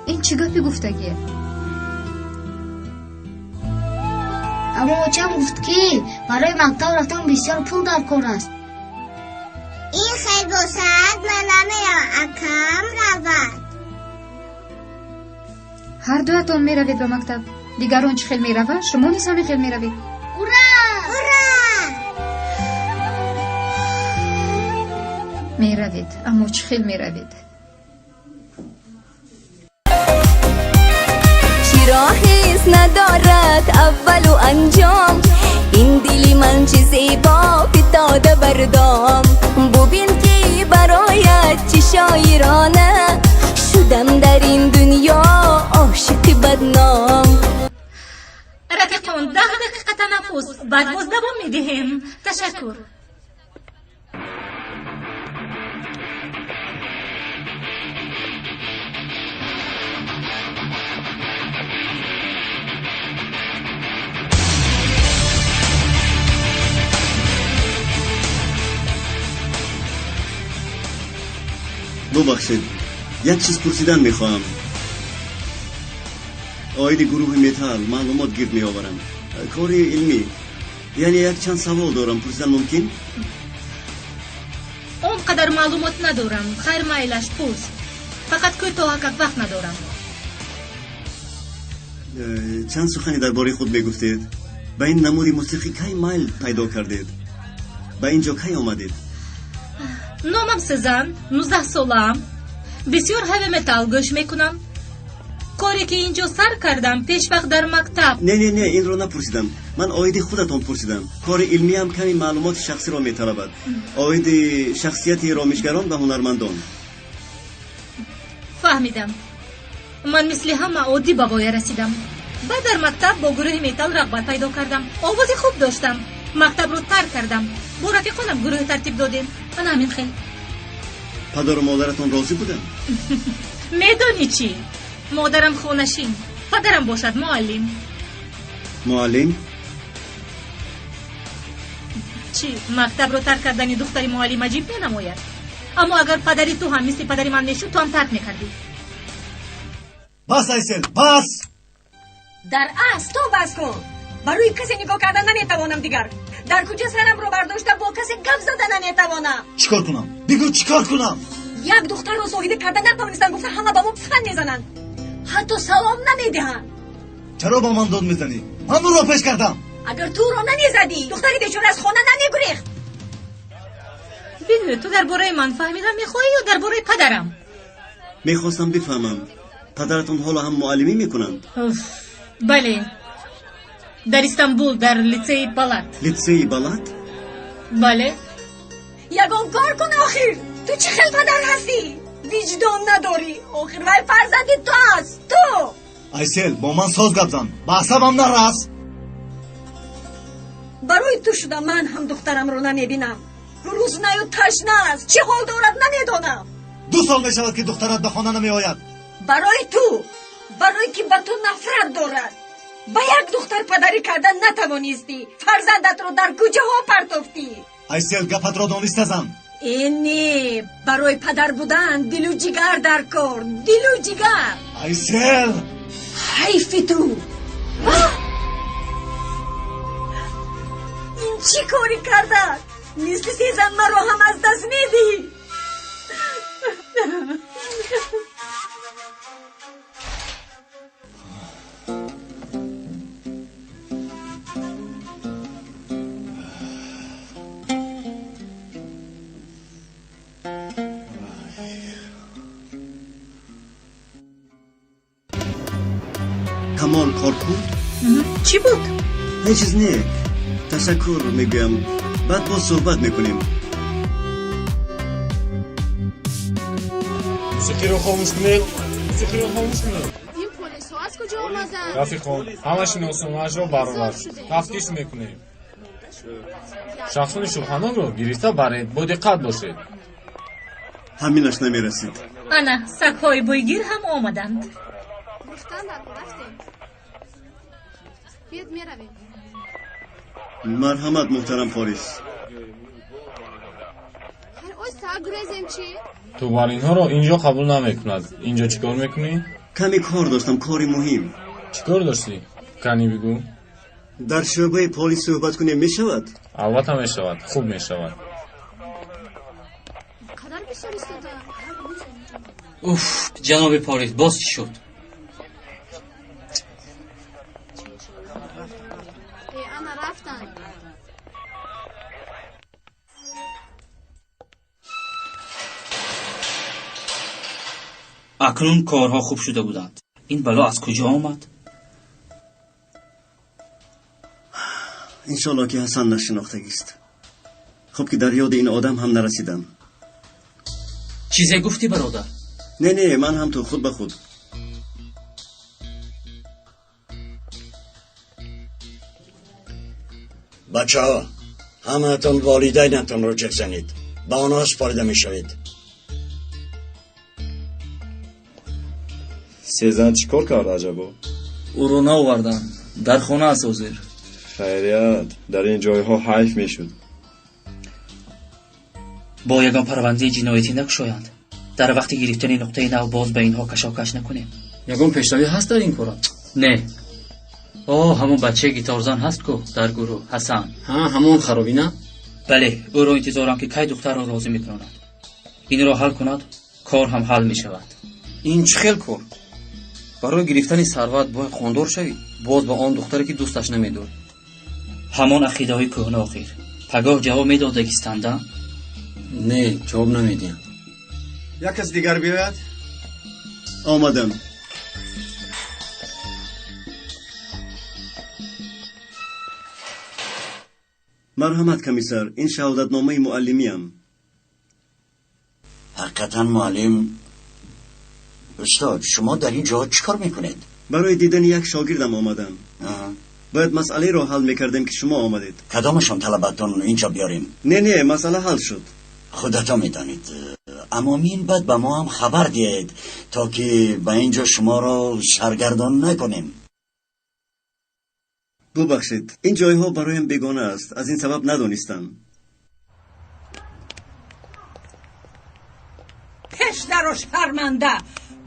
این چی گپی گفتگیه؟ اما اوچه هم گفت که برای مکتب رفتن بسیار پول در کار است. این خیلی گوشد من نمیرم اکم رود. هر دوتان میروید به مکتب. دیگران چه خیل میروند؟ شما نیز همین خیل میروید. میروید اما چه خیل میروید؟ راهیست ندارد اول و انجام این دلی من چه زیبا فتاده بردام ببین که برایت چه شاعرانه شدم در این دنیا عاشق بدنام. رفیقتون 10 دقیقه تنفس بعد باز دوام میدهیم. تشکر. ببخشید یک چیز پرسیدن میخواهم. آید گروه متال معلومات گرد میآورم. کاری علمی. یعنی یک چند سوال دارم، پرسیدن ممکن؟ اونقدر معلومات ندارم. خیر مایلش پرس. فقط که تو حقیقت وقت ندارم. چند سخنی درباره خود بگفتید؟ به این نمود موسیقی کی مایل پیدا کردید؟ به اینجا کی آمدید؟ نامم سزن، 19 سالم. بسیار هوی متال گوش میکنم. کاری که اینجا سر کردم پیش وقت در مکتب. نه این رو نپرسیدم. من آید خودتان پرسیدم. کار علمی هم کمی معلومات شخصی را میطلبد. آید شخصیت رامشگران و هنرمندان. فهمیدم. من مثل همه عادی به وای رسیدم. بعد در مکتب با گروه متال رغبت پیدا کردم. آواز خوب داشتم. مکتب رو ترک کردم. با رفیقانم گروه ترتیب دادیم. من همین خیلی. پدر و مادرتان راضی بودن؟ میدانی چی؟ مادرم خونشین، پدرم باشد معلم. معلم؟ چی؟ مکتب رو ترک کردنی دختری معلم عجیب نماید. اما اگر پدری تو هم مثل پدری من میشد تو هم ترک میکردی. بس ایسل بس. در اصل تو بس کن. برای کسی نگاه کردن نمیتوانم دیگر. در کوچه سرم رو برداشته با کسی گپ زدن نمیتوانم. چیکار کنم؟ بگو چیکار کنم؟ یک دختر رو زاهده کردن نتوانستن، گفتن همه با ما پسند میزنن، حتی سلام نمیدهن. چرا با من داد میزنی؟ من رو پیش کردم. اگر تو رو نمیزدی دختری بیچاره از خانه نمیگریخت. بگو تو درباره من فهمیدن میخوایی یا درباره پدرم؟ میخواستم بفهمم پدرتون حالا هم معلمی میکنند؟ بله، در استانبول در لیسه بالات. لیسه بالات؟ بله. یگان کار کن آخر. تو چه خیلی پدر هستی؟ وجدان نداری. آخر وای فرزندی تو هست. تو ایسل با من ساز گپ زن. با عصبم نرس. برای تو شده من هم دخترم رو نمیبینم. روز نیو تشنه است. چه حال دارد نمیدانم. 2 سال میشود که دخترت به خانه نمی آید. برای تو، برای که به تو نفرت دارد. با یک دختر پدری کردن نتوانستی. فرزندت رو در کوچه ها پرتافتی. ایسل گپت را دانسته زن. اینی برای پدر بودن دل و جگر در کار. دل و جگر. ایسل حیف تو. این چی کاری کرده؟ مثل سیزن مرا هم از دست میدی. کمال کار کرد؟ چی بود؟ هیچ چیز نه. تشکر میگم. بعد با صحبت میکنیم. موسیقی رو خاموش کنید. موسیقی رو خاموش کنید. این پلیس ها از کجا آمدن؟ رفیقان همشون آسمانش رو برابر تفتیش میکنیم. شخصون شبهنان رو گرفته برید. با دقت باشید. همینش نمیرسید. انا سگ‌های بویگیر هم آمدند. گفتن رفتیم. بیاد میرویم. مرحمت محترم پاریس. اوی ساگرزم چی؟ تو بر اینها رو اینجا قبول نمیکند. اینجا چیکار میکنی؟ کمی کار داشتم، کاری مهم. چیکار داشتی؟ کنی بگو. در شعبه پلیس صحبت کنیم میشود؟ البته میشود. خوب میشود. قدر بسیار استاده. اوف جناب پاریس باز چی شد؟ انا رفتن. اکنون کارها خوب شده بودند. این بلا از کجا آمد؟ انشالله که حسن نشناختگی است. خب که در یاد این آدم هم نرسیدم. چیزی گفتی برادر؟ نه من هم تو خود به خود. بچه ها همه اتون والدینتون رو جک زنید. با آنها سپارده می شوید. سیزن چی کار کرد عجبا؟ او رو ناوردن. در خانه است حاضر. خیریت در این جایها حیف می شد. با یگان پرونده جنایتی نگشایند. در وقت گرفتن نقطه نو باز به اینها کشاکش نکنیم. یگان پیشروی هست در این کارا؟ نه. همون بچه گیتارزن هست کو در گروه حسن. همون خرابی نه؟ بله، او را انتظارم که کی دختر را راضی میکند. این را حل کند کار هم حل میشود. این چه خیل کار؟ برای گرفتن ثروت باید خواندار شوی، باز با آن دختری که دوستش نمیداری. همان عقیده های کهنه آخر. پگاه جواب میداد دگستنده؟ نه، جواب نمیدیم. یک از دیگر بیاید. آمدم. مرحمت کمیسر، این شهادتنامه معلمیم. حقیقتا معلم. استاد شما در این جا چی کار میکنید؟ برای دیدن یک شاگردم آمدم. باید مسئله رو حل میکردیم که شما آمدید. کدامشان طلبتون اینجا بیاریم؟ نه مسئله حل شد. خودتا میدانید، اما این بعد به ما هم خبر دید تا که به اینجا شما را سرگردان نکنیم. ببخشید، این جایها برایم بیگانه است، از این سبب ندانستم. پسر و شرمنده،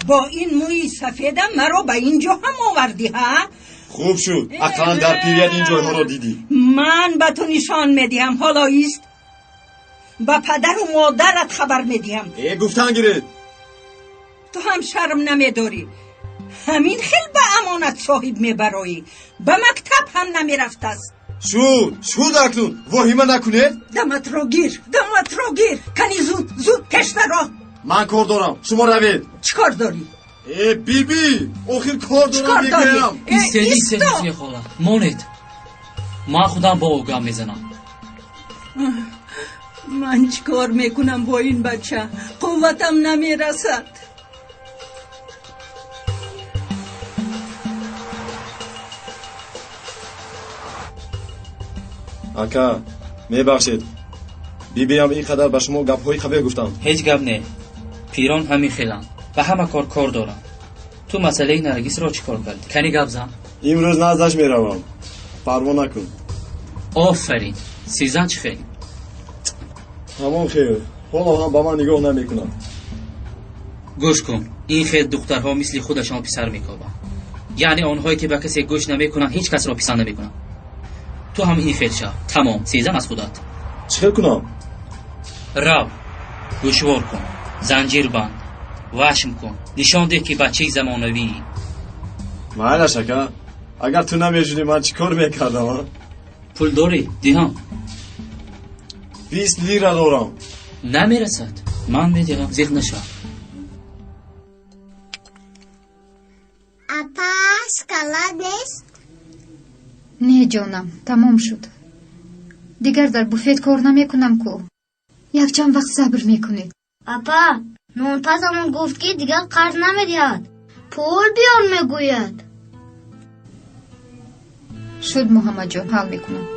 با این موی سفیدم مرا به اینجا هم آوردی ها؟ خوب شد، اقلا در پیریت این جایها را دیدی. من به تو نشان میدیم، حالا ایست. با پدر و مادرت خبر میدیم. گفتن گیرید. تو هم شرم نمیداری. همین خیل به امانت صاحب میبرایی. به مکتب هم نمیرفت است. شود اکنون واهیمه نکنید. دمت را گیر کنی زود پیش نرو. من کار دارم، شما روید. چی کار داری؟ بی آخر کار دارم میگم. ایستو خاله مانید، من خودم با او گم میزنم. من چی کار میکنم با این بچه؟ قوتم نمیرسد. اکا میبخشید، بیبیم اینقدر به شما گپ های خبر گفتم. هیچ گپ نه، پیران همین خیلن و همه کار دارن. تو مسئله نرگس را چی کار کردی؟ کنی گپ زن؟ امروز نزدش میروم، پروا نکن. آفرین، سیزن چی خیلی؟ همان خیر، حالا هم با من نگاه نمیکنم. گوش کن، این خیل دخترها مثل خودشان پسر میکابن، یعنی آنهایی که به کسی گوش نمیکنن هیچ کس را پسند نمیکنن. تو هم این خیل شو، تمام، سیزن از خودت. چه کنم؟ رو، گوشوار کن، زنجیر بند، وشم کن، نشان ده که بچه زمانوی. معلا شکر، اگر تو نمیجونی من چی کار میکردم؟ پول داری؟ دیهم 20 لیره دارم. نمیرسد، من میدیرم، زیغ نشو. اپا شکلات نیست؟ نه جانم، تمام شد. دیگر در بوفت کار نمیکنم کو. یک چند وقت صبر میکنید. اپا نون پسمون گفت که دیگر قرض نمیدهد، پول بیار میگوید. شد محمد جان، حل میکنم.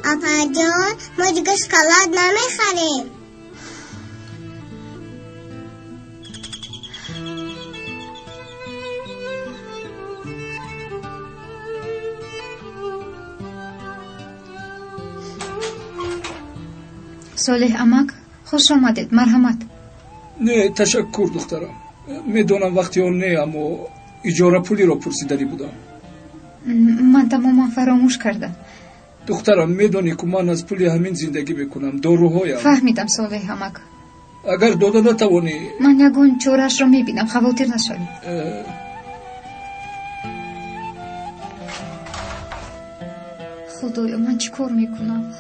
اپا جان ما دیگه شکلات نمیخریم. صالح امک، خوش آمدید. مرحمت. نه تشکر دخترم. میدونم وقتی اون نه، اما اجاره پولی رو پرسیدنی بودم. من تماما فراموش کردم. دخترم میدونی که من از پولی همین زندگی میکنم، داروهایم. فهمیدم صالح امک. اگر داده نتوانی من یگون چورش رو میبینم، خواطر نشوی. خدایا من چی کار میکنم؟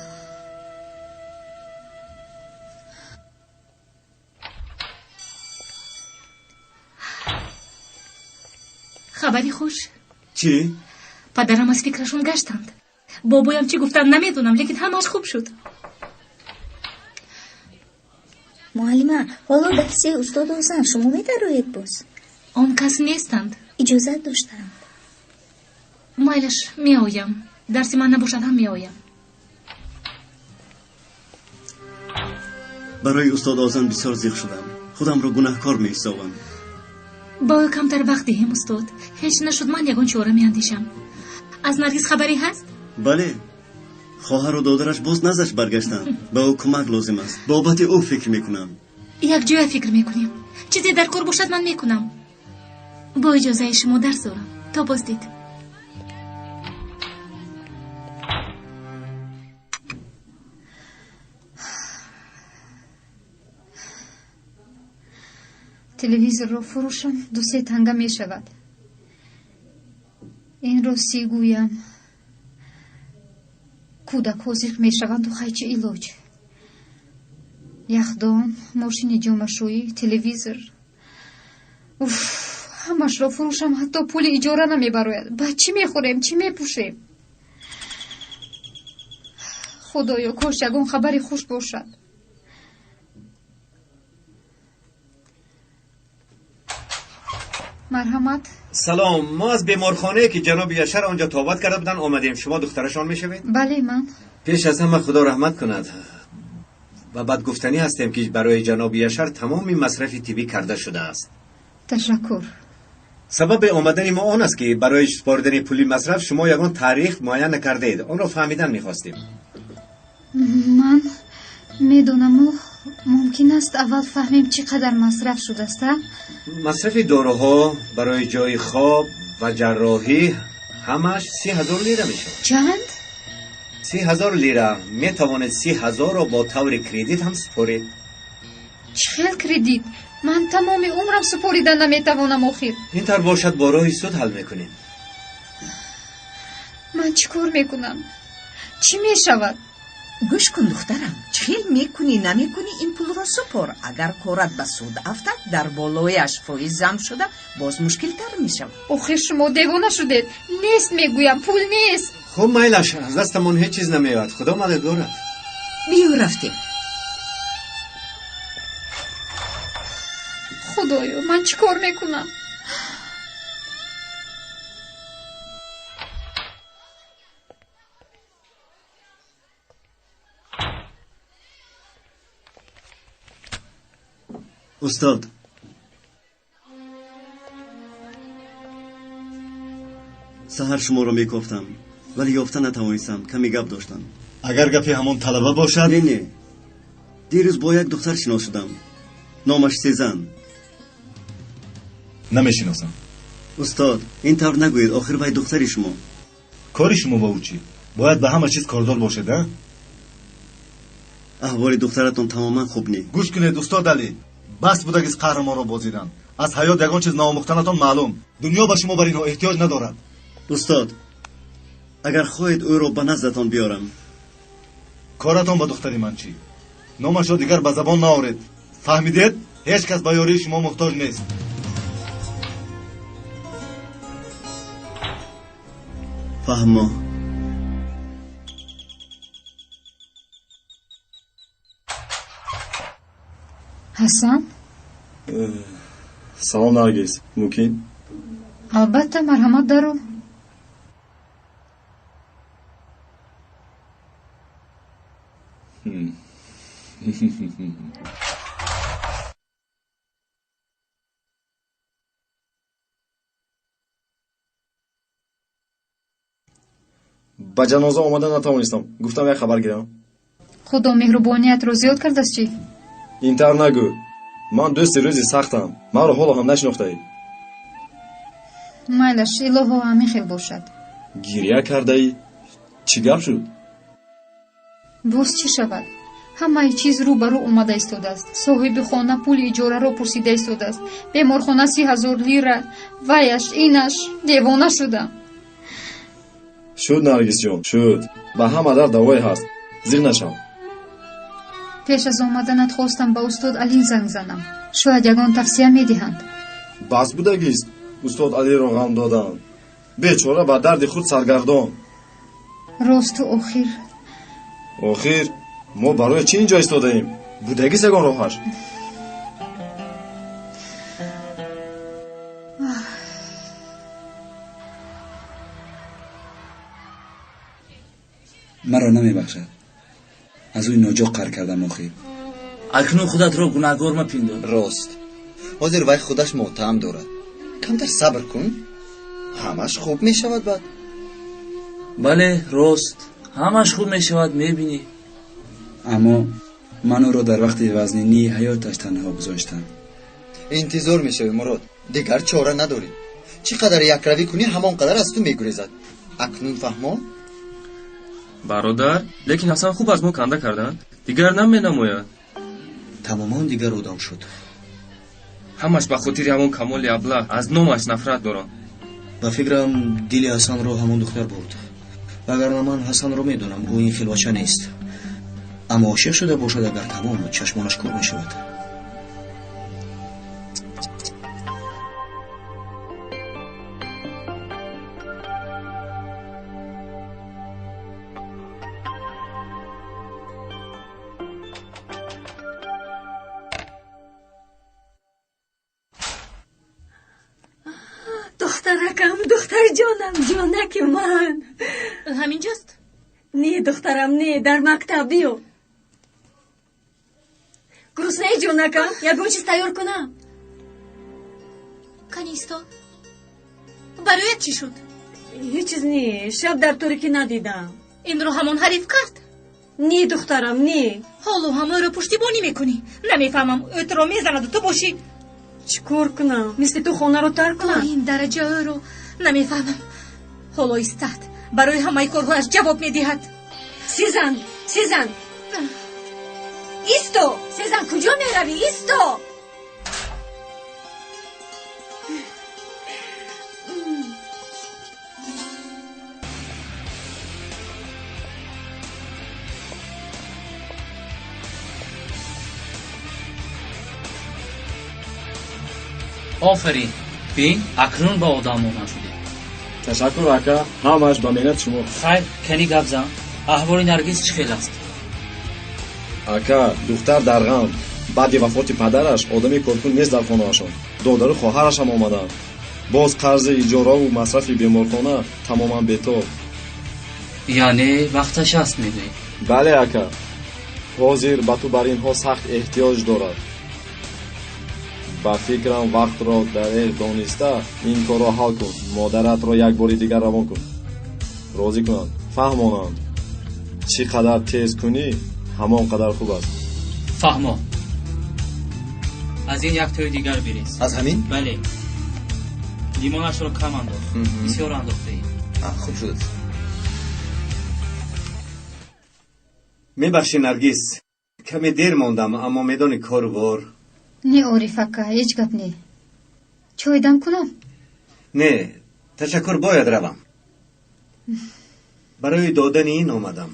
خبری خوش؟ چی؟ پدرم از فکرشون گشتند. بابایم چی گفتن نمیدونم، لیکن همش خوب شد. معلمه حالا درسی استاد حسن شما میدارید باز؟ آن کس نیستند. اجازت داشتند. مایلش میآیم، درسی من نباشد هم میآیم. برای استاد آزن بسیار زیغ شدم، خودم رو گناهکار می‌حسابم. با کمتر وقت دهیم استاد. هیچ نشد من یگان چاره میاندیشم. از نرگس خبری هست؟ بله، خواهر و دادرش باز نزش برگشتن. به او کمک لازم است. بابت او فکر میکنم. یک جای فکر میکنیم. چیزی در کار باشد من میکنم. با اجازه شما درس دارم. تا بازدید. تلویزیون رو فروشم 2-3 تنگه می شود. این رو 30 گویم. کودک حاضر می شوند و خیچه ایلاج. یخدان، ماشین جامعشویی، تلویزیون. همش رو فروشم حتی پول اجاره نمی براید. بعد چی می خوریم؟ چی می پوشیم؟ خدایا کاش یگان خبری خوش باشد. مرحمت. سلام، ما از بیمارخانه که جناب یشر آنجا توبت کرده بودن آمدیم. شما دخترشان میشوید؟ بله من. پیش از همه خدا رحمت کند و بعد گفتنی هستیم که برای جناب یشر تمامی مصرف تیبی کرده شده است. تشکر. سبب آمدن ما آن است که برای سپردن پولی مصرف شما یگان تاریخ معین نکرده اید. آن را فهمیدن میخواستیم. من میدونم ممکن است اول فهمیم چقدر مصرف شده است. مصرف داروها برای جای خواب و جراحی همش 30,000 لیره میشه. چند؟ 30,000 لیره. میتوانید 30,000 را با طور کردیت هم سپارید. چه کردیت؟ من تمام عمرم سپاریدن نمیتوانم آخر. این طور باشد با راه سود حل میکنیم. من چیکار میکنم؟ چی میشود؟ گوش کن دخترم، چیل میکنی نمیکنی این پول را سپار. اگر کارت به سود افتد در بالایش فایز جمع شده باز مشکل تر میشود. آخه شما دیوانه شدید. نیست میگویم، پول نیست. خب میلش، از دستمون هیچ چیز نمیاد. خدا مددگارت. بیو رفتیم. خدایا من چیکار میکنم؟ استاد سحر شما رو میگفتم ولی یافته نتوانستم. کمی گپ داشتم. اگر گپی همون طلبه باشد؟ نه دیروز با یک دختر شناس شدم. نامش سیزن. نمیشناسم. استاد این طور نگوید. آخر وای دختری شما. کاری شما با او چی؟ باید به همه چیز کاردار باشد. احوال دخترتون تماما خوب نی. گوش کنید استاد علی، بس بودگیز قهرمان را بازیدن. از حیات یگان چیز نامختنتان معلوم. دنیا به شما بر اینو احتیاج ندارد. استاد اگر خواهید او را به نزدتان بیارم. کارتان با دختری من چی؟ نامش را دیگر به زبان نآورید. فهمیدید؟ هیچ کس به یاری شما محتاج نیست. فهمو. حسن؟ سلام نرگس، ممکن؟ البته مرحمت دارو. با جنازه آمدن نتوانستم. گفتم یک خبر گیرم. خدا مهربانیت رو زیاد کرده است چی؟ این طور نگو. من دوست روزی سختم. من رو حالا هم نشناخته. مایلش الهو همین خیل باشد. گریه کرده ای؟ چی گپ شد؟ باز چی شود؟ همه چیز رو برو اومده ایستاده است. صاحب خانه پول اجاره رو پرسیده ایستاده است. بیمارخانه 30,000 لیره. ویش اینش دیوانه شدم. شد نرگس جان، شد. به همه در دوای هست. زیر نشو. پیش از آمدنت خواستم به استاد علی زنگ زنم. شاید یگان توصیه میدهند. بس بودگیست استاد علی را غم دادن. بیچاره به درد خود سرگردان. راست و آخر ما برای چی اینجا ایستاده ایم؟ بودگیست یگان راهش. مرا نمیبخشد. از اوی ناجا قهر کردم. آخی اکنون خودت را گناهگار مپندار. راست حاضر وای خودش متهم دارد. کمتر صبر کن، همش خوب می شود. بعد بله راست ҳамаш хуб мешавад, мебинӣ. аммо ман ӯро дар вақти вазнинии ҳаёташ танҳо гузоштам. интизор мешавӣ мурод, дигар чора надорӣ. чӣ қадар якравӣ кунӣ ҳамон қадар аз ту мегурезад. акнун фаҳмо? бародар, лекин ҳасан хуб аз мо канда карданд, дигар наменамояд. тамоман дигар одам шуд. ҳамаш ба хотири ҳамон камоли аблаҳ аз номаш нафрат доранд. ба фикрам дили ҳасанро ҳамон духтар бурд. вагарна ман ҳасанро медонам, ӯ ин хилвача нест. аммо ошиқ шуда бошад, агар тамом чашмонаш кор мешавад. دخترکم، دختر جانم، جانک من. همینجاست؟ نه دخترم، نه، در مکتب بیو. گرسنه جانکم، یگون چیز تیار کنم. کنیستا برایت چی شد؟ هیچ چیز نه، شب در تاریکی ندیدم. این رو همون حریف کرد؟ نه دخترم، نه. حالا همه رو پشتیبانی میکنی. نمیفهمم ات رو میزند و تو باشی. چیکار کنم؟ مثل تو خانه رو ترک کنم؟ این درجه رو نمیفهمم. حالا ایستاد برای همه کارهایش جواب میدهد. سیزن، سیزن ایستو. سیزن کجا میروی؟ ایستو. آفرین، بین اکنون با آدم مومن شدی. تشکر اکا، همش با منت شما. خیر، کنی گپ زن. احوال نرگس چه خیلی است؟ اکا، دختر در غم. بعد وفات پدرش آدمی کارکن نیست در خانه‌شان. دادر خواهرش هم آمدن. باز قرض اجاره و مصرف بیمارخانه تماما بی‌طور. یعنی وقتش است میگویی؟ بله اکا. حاضر به تو بر اینها سخت احتیاج دارد. با فکرم وقت را در ایر دانسته این کار را حل کن. مادرت را یک باری دیگر روان کن. راضی کنند، فهمانند. چی قدر تیز کنی همان قدر خوب است. فهمان. از این یک توی دیگر بریز. از همین؟ بله. لیمونش را کم انداخت. بسیار انداخته ای. خوب شد. میبخشی نرگس، کمی دیر ماندم اما میدانی کاروبار. نه عارفکا، هیچ گپ نه. چای دم کنم؟ نه، تشکر، باید روم. برای دادن این آمدم.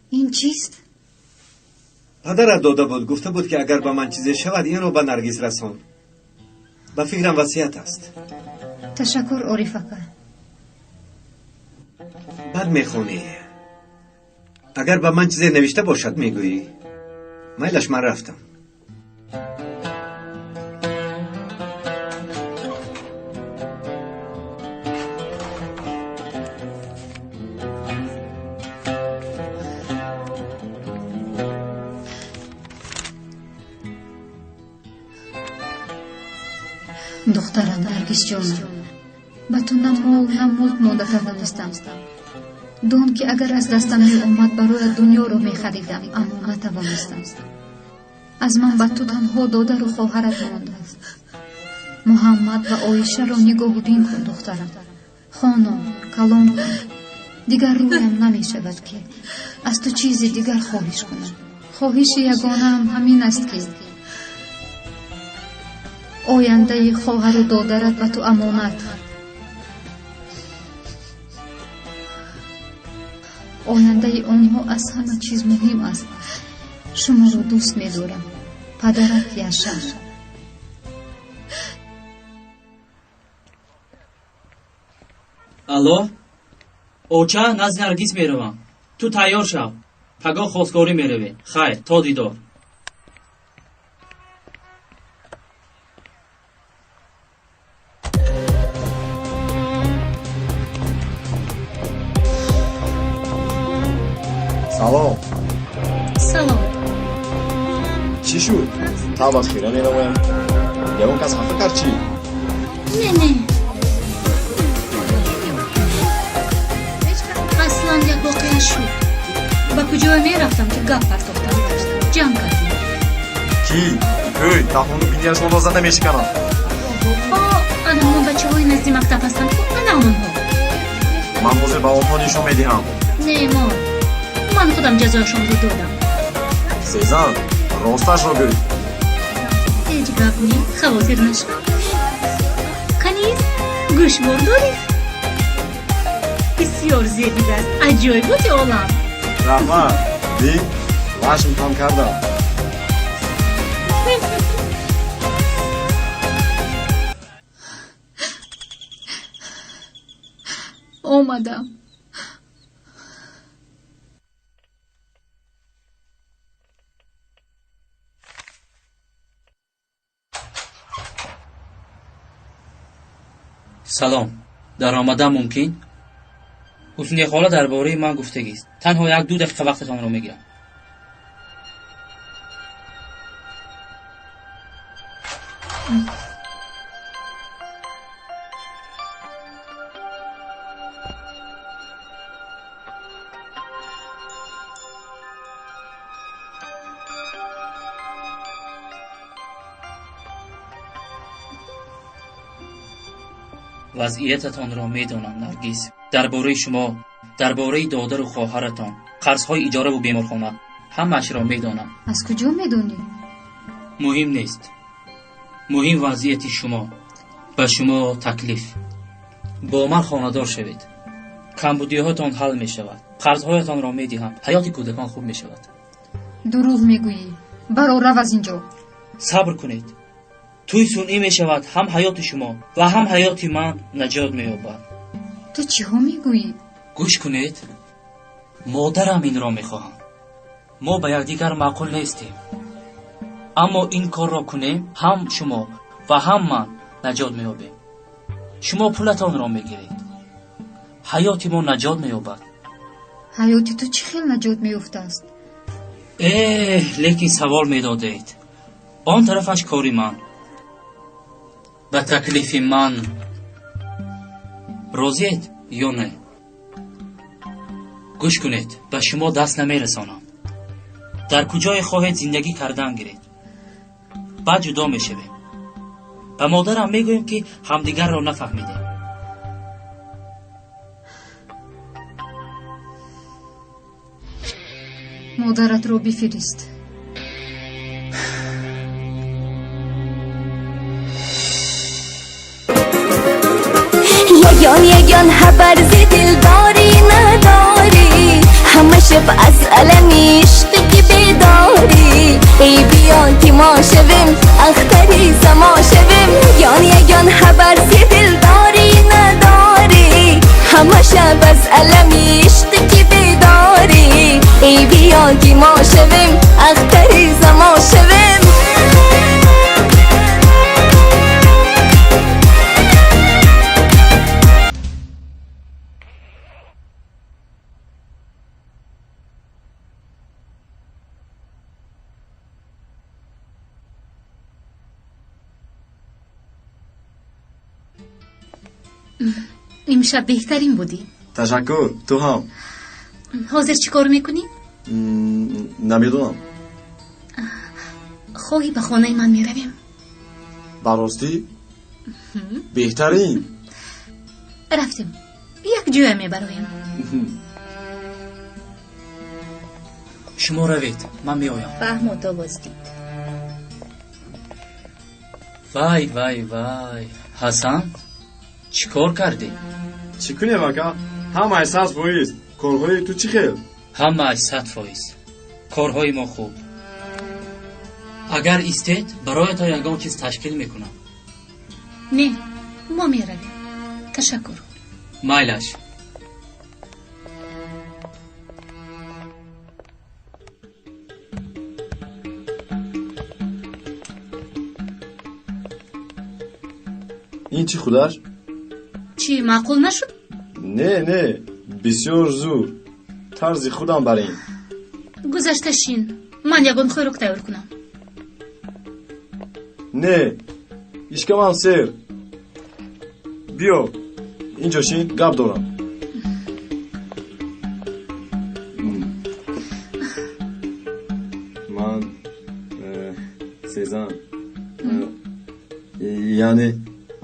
این چیست؟ پدرت داده بود، گفته بود که اگر به من چیزی شود این رو به نرگس رسان. به فکرم وصیت است. تشکر عارفکا. بعد میخونی. اگر به من چیزی نوشته باشد میگویی. میلش من رفتم. دخترم نرگس جانم، به تو نه مال نه ملک مانده توانستم. دان که اگر از دستم می آمد برای دنیا رو می خریدم، اما نتوانستم. از من به تو تنها دادر و خواهرت مانده است. محمد و عایشه را نگاه بین کن دخترم. خانم کلام کن. دیگر رویم نمی شود که از تو چیزی دیگر خواهش کنم. خواهش یگانه هم همین است که آینده خواهر و دادرت به تو امانت. آینده آنها از همه چیز مهم است. شما رو دوست می دارم. پدرت یاشر. الو؟ اوچه نزد نرگس می روم. تو تیار شو. پگاه خواستگاری می روی. خیر، تا دیدار. سلام. سلام. چی شد؟ تا باز خیره میرویم. یا اون کس خفه کرد چی؟ نه اصلا یک واقعی گفتم که گپ پرداختم داشتم جمع کردیم کی ای تاخونو بینیاش اون زنده میشکنم بابا انا همون بچه های نزدی مکتب هستن خب انا اونها من حاضر با اونها نشون میدهم نه من خودم جزایشون رو دادم سیزن راستش رو بگوی هیچ گپی خواطر نشکن کنیز گوشوار داری بسیار زیبی است عجایباتی عالم رحمت دی لاشم کم کردم اومدم салом дар омадан мумкин ҳусни хола дар бораи ман гуфтагист танҳо 1-2 дақиқа вақтатонро мегирам вазъиятатонро медонам наргиз дар бораи шумо дар бораи додару хоҳаратон қарзҳои иҷораву беморхона ҳамаашро медонам аз куҷо медонӣ муҳим нест муҳим вазъияти шумо ба шумо таклиф бо ман хонадор шавед камбудиҳоятон ҳал мешавад қарзҳоятонро медиҳам ҳаёти кӯдакон хуб мешавад дурӯғ мегӯӣ баро рав аз ин ҷо сабр кунед тӯи сунъӣ мешавад ҳам ҳаёти шумо ва ҳам ҳаёти ман наҷот меёбад ту чиҳо мегӯӣ гӯш кунед модарам инро мехоҳам мо ба якдигар маъқул нестем аммо ин корро кунем ҳам шумо ва ҳам ман наҷот меёбем шумо пулатонро мегиред ҳаёти мо наҷот меёбад ҳаёти ту чӣ хел наҷот меёфтааст лекин савол медодед он тарафаш кори ман ба таклифи ман розиед ё не гӯш кунед ба шумо даст намерасонам дар куҷое хоҳед зиндагӣ кардан гиред баъд ҷудо мешавем ба модарам мегӯем ки ҳамдигарро нафаҳмидем модаратро бифирист یگان خبر زی دلداری نداری همه شب از علم عشقی بیداری ای بیا که ما شویم اختری سما شویم یگان خبر زی دلداری نداری همه شب از علم عشقی بیداری ای بیا که ما شویم اختری سما شویم امشب بهترین بودی تشکر تو هم حاضر چی کار میکنی؟ نمیدونم خواهی به خانه من میرویم براستی بهترین رفتیم یک جوی میبرویم شما روید من میایم فهم تا بازدید وای وای وای حسن چی کار کردی؟ چی کنیم اکا؟ همه 100% کارهای تو چی خیل؟ همه 100% کارهای ما خوب اگر ایستید برای تا یگان چیز تشکیل میکنم نه ما میرویم تشکر مایلش این چی خودش؟ چی معقول نشد؟ نه بسیار زور طرز خودم برای این گذشته شین من یگان خویرک تیار کنم نه اشکا من سر بیا اینجا شین گپ دارم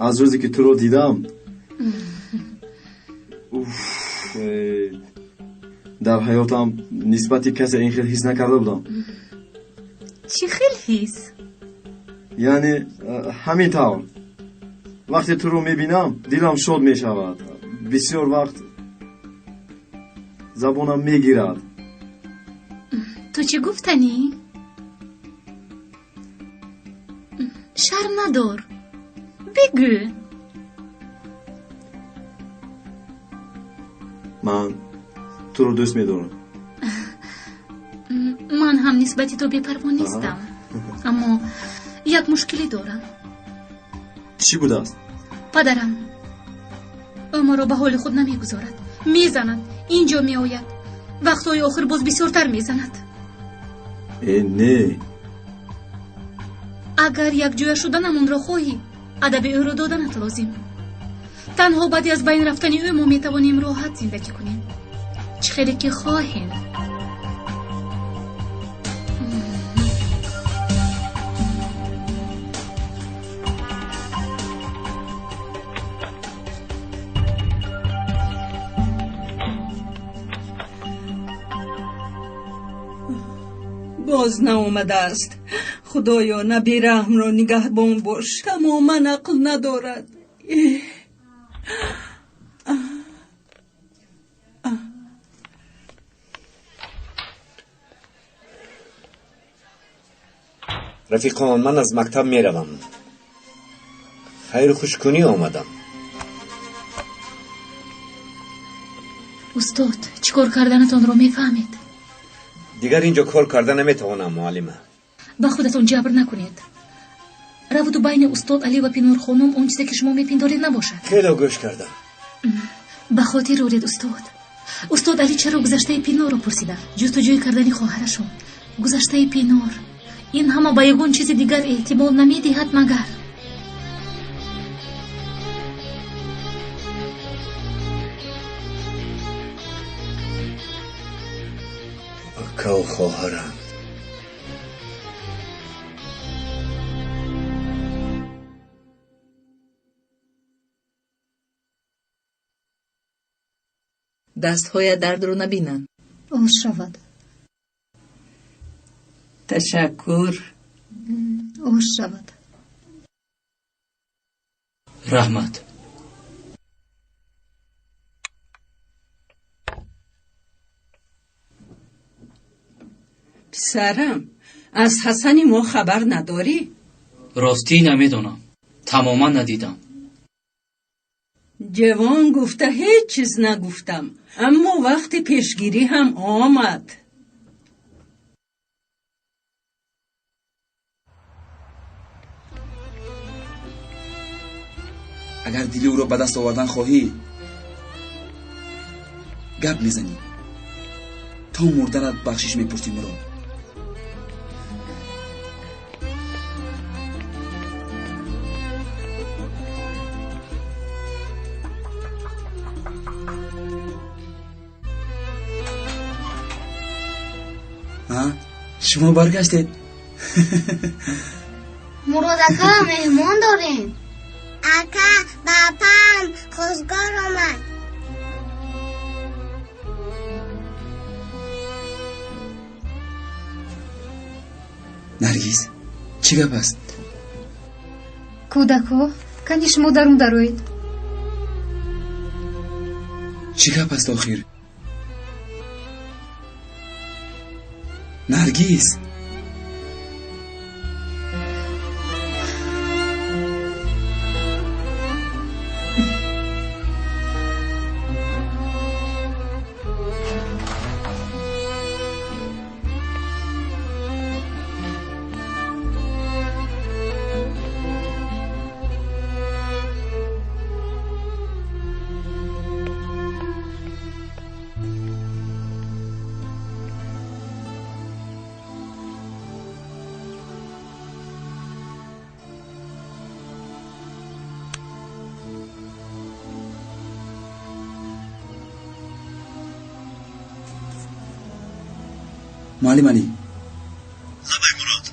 аз рӯзе ки туро дидам дар ҳаётам нисбати касе ин хел ҳис накарда будам. чӣ хел ҳис? яъне ҳамин тавр вақте туро мебинам дилам шод мешавад, бисёр вақт забонам мегирад. ту чӣ гуфтанӣ? шарм надор, бигӯ. ман туро дӯст медорам. ман ҳам нисбати ту бепарво нестам, аммо як мушкиле дорам. чӣ будааст? падарам ӯ моро ба ҳоли худ намегузорад, мезанад, инҷо меояд, вақтҳои охир боз бисёртар мезанад. не, агар якҷоя шуданамонро хоҳӣ, адаби ӯро доданат лозим. танҳо баъди аз байн рафтани ӯ мо метавонем роҳат зиндагӣ кунем, чӣ хеле ки хоҳем. باز نآمده است. خدایا نبی رحم را نگهبان باش، تماما عقل ندارد. رفیقان، من از مکتب می روم. خیر خوش کنی آمدم. استاد چیکار کردنتان را میفهمید؟ دیگر اینجا کار کردن نمیتوانم معلمه. با خودتون جبر نکنید. روابط بین استاد علی و پینور خانم اون چیزی که شما میپندارید نباشد. خیلی گوش کردم. به خاطر آورید استاد علی چرا گذشته پینور رو پرسیده؟ جستجوی کردن خواهرشون. گذشته پینور این همه با یگان چیز دیگر احتمال نمیدهد مگر اکا و خواهرم. دستهای درد رو نبینن. اوش شود. تشکر. اوش شود. رحمت. پسرم، از حسن ما خبر نداری؟ راستی نمیدونم. تماما ندیدم. جوان گفته هیچ چیز نگفتم، اما وقت پیشگیری هم آمد. اگر دلی او را به دست آوردن خواهی گپ میزنی، تا مردنت بخشش میپرسی مرا. شما برگشتید؟ مراد اکا مهمان داریم. اکا باپام خوشگار آمد. نرگیز چی گپ است؟ کودکو کنی شما درون دروید. چی گپ است آخر؟ نرگیز معلم علی. مراد.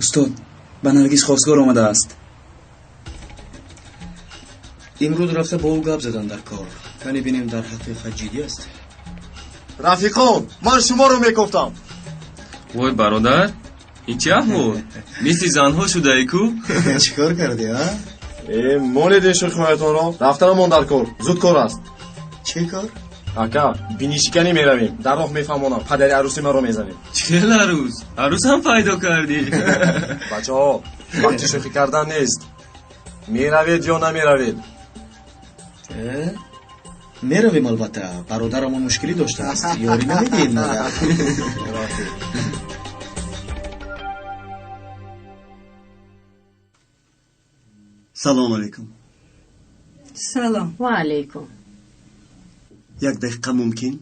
استاد به نرگیز خواستگار آمده است. имрӯз рафта бо ӯ гап задан дар кор кани бинем дар ҳақиқат ҷиддӣ аст. рафиқон, ман шуморо мекуфтам. вой бародар, ин чӣ аҳвол? мисли занҳо шудаи ку? чӣ кор кардӣ а? монедин шӯхиҳоятонро, рафтарамон дар кор, зуд кор аст. чӣ кор? ака, бинишиканӣ меравем, дар роҳ мефаҳмонам, падари арӯси маро мезанем. чел арӯз? арӯсам пайдо кардӣ? бачаҳо, вақти шӯхӣ кардан нест. меравед ё намеравед? меравем албатта, бародарамон мушкилӣ доштааст, ёрӣ намедиҳем мада. салому алайкум. салом. ва алайкум. як дақиқа мумкин?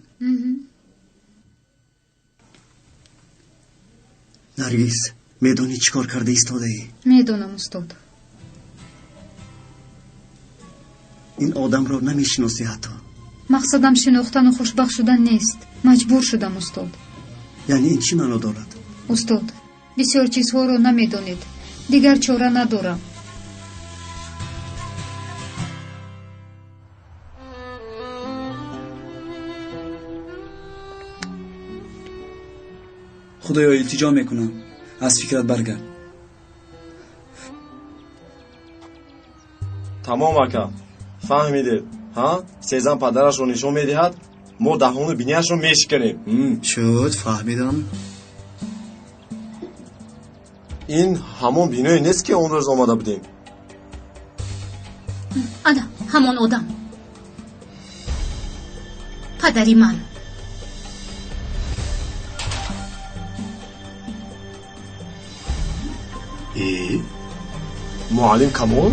наргиз, медонӣ чӣ кор карда истодаӣ? медонам устод. ин одамро намешиносӣ ҳатто. мақсадам шинохтану хушбахт шудан нест. маҷбур шудам устод. яъне ин чӣ маъно дорад? устод, бисёр чизҳоро намедонед. дигар чора надорам. худоё илтиҷо мекунам, аз фикрат баргард. тамом ака, фаҳмидед? сезан падарашро нишон медиҳад, мо даҳону бинияшро мешиканем. шуд, фаҳмидам. ин ҳамон биное нест ки он рӯз омада будем. ана ҳамон одам, падари ман. муаллим Камол?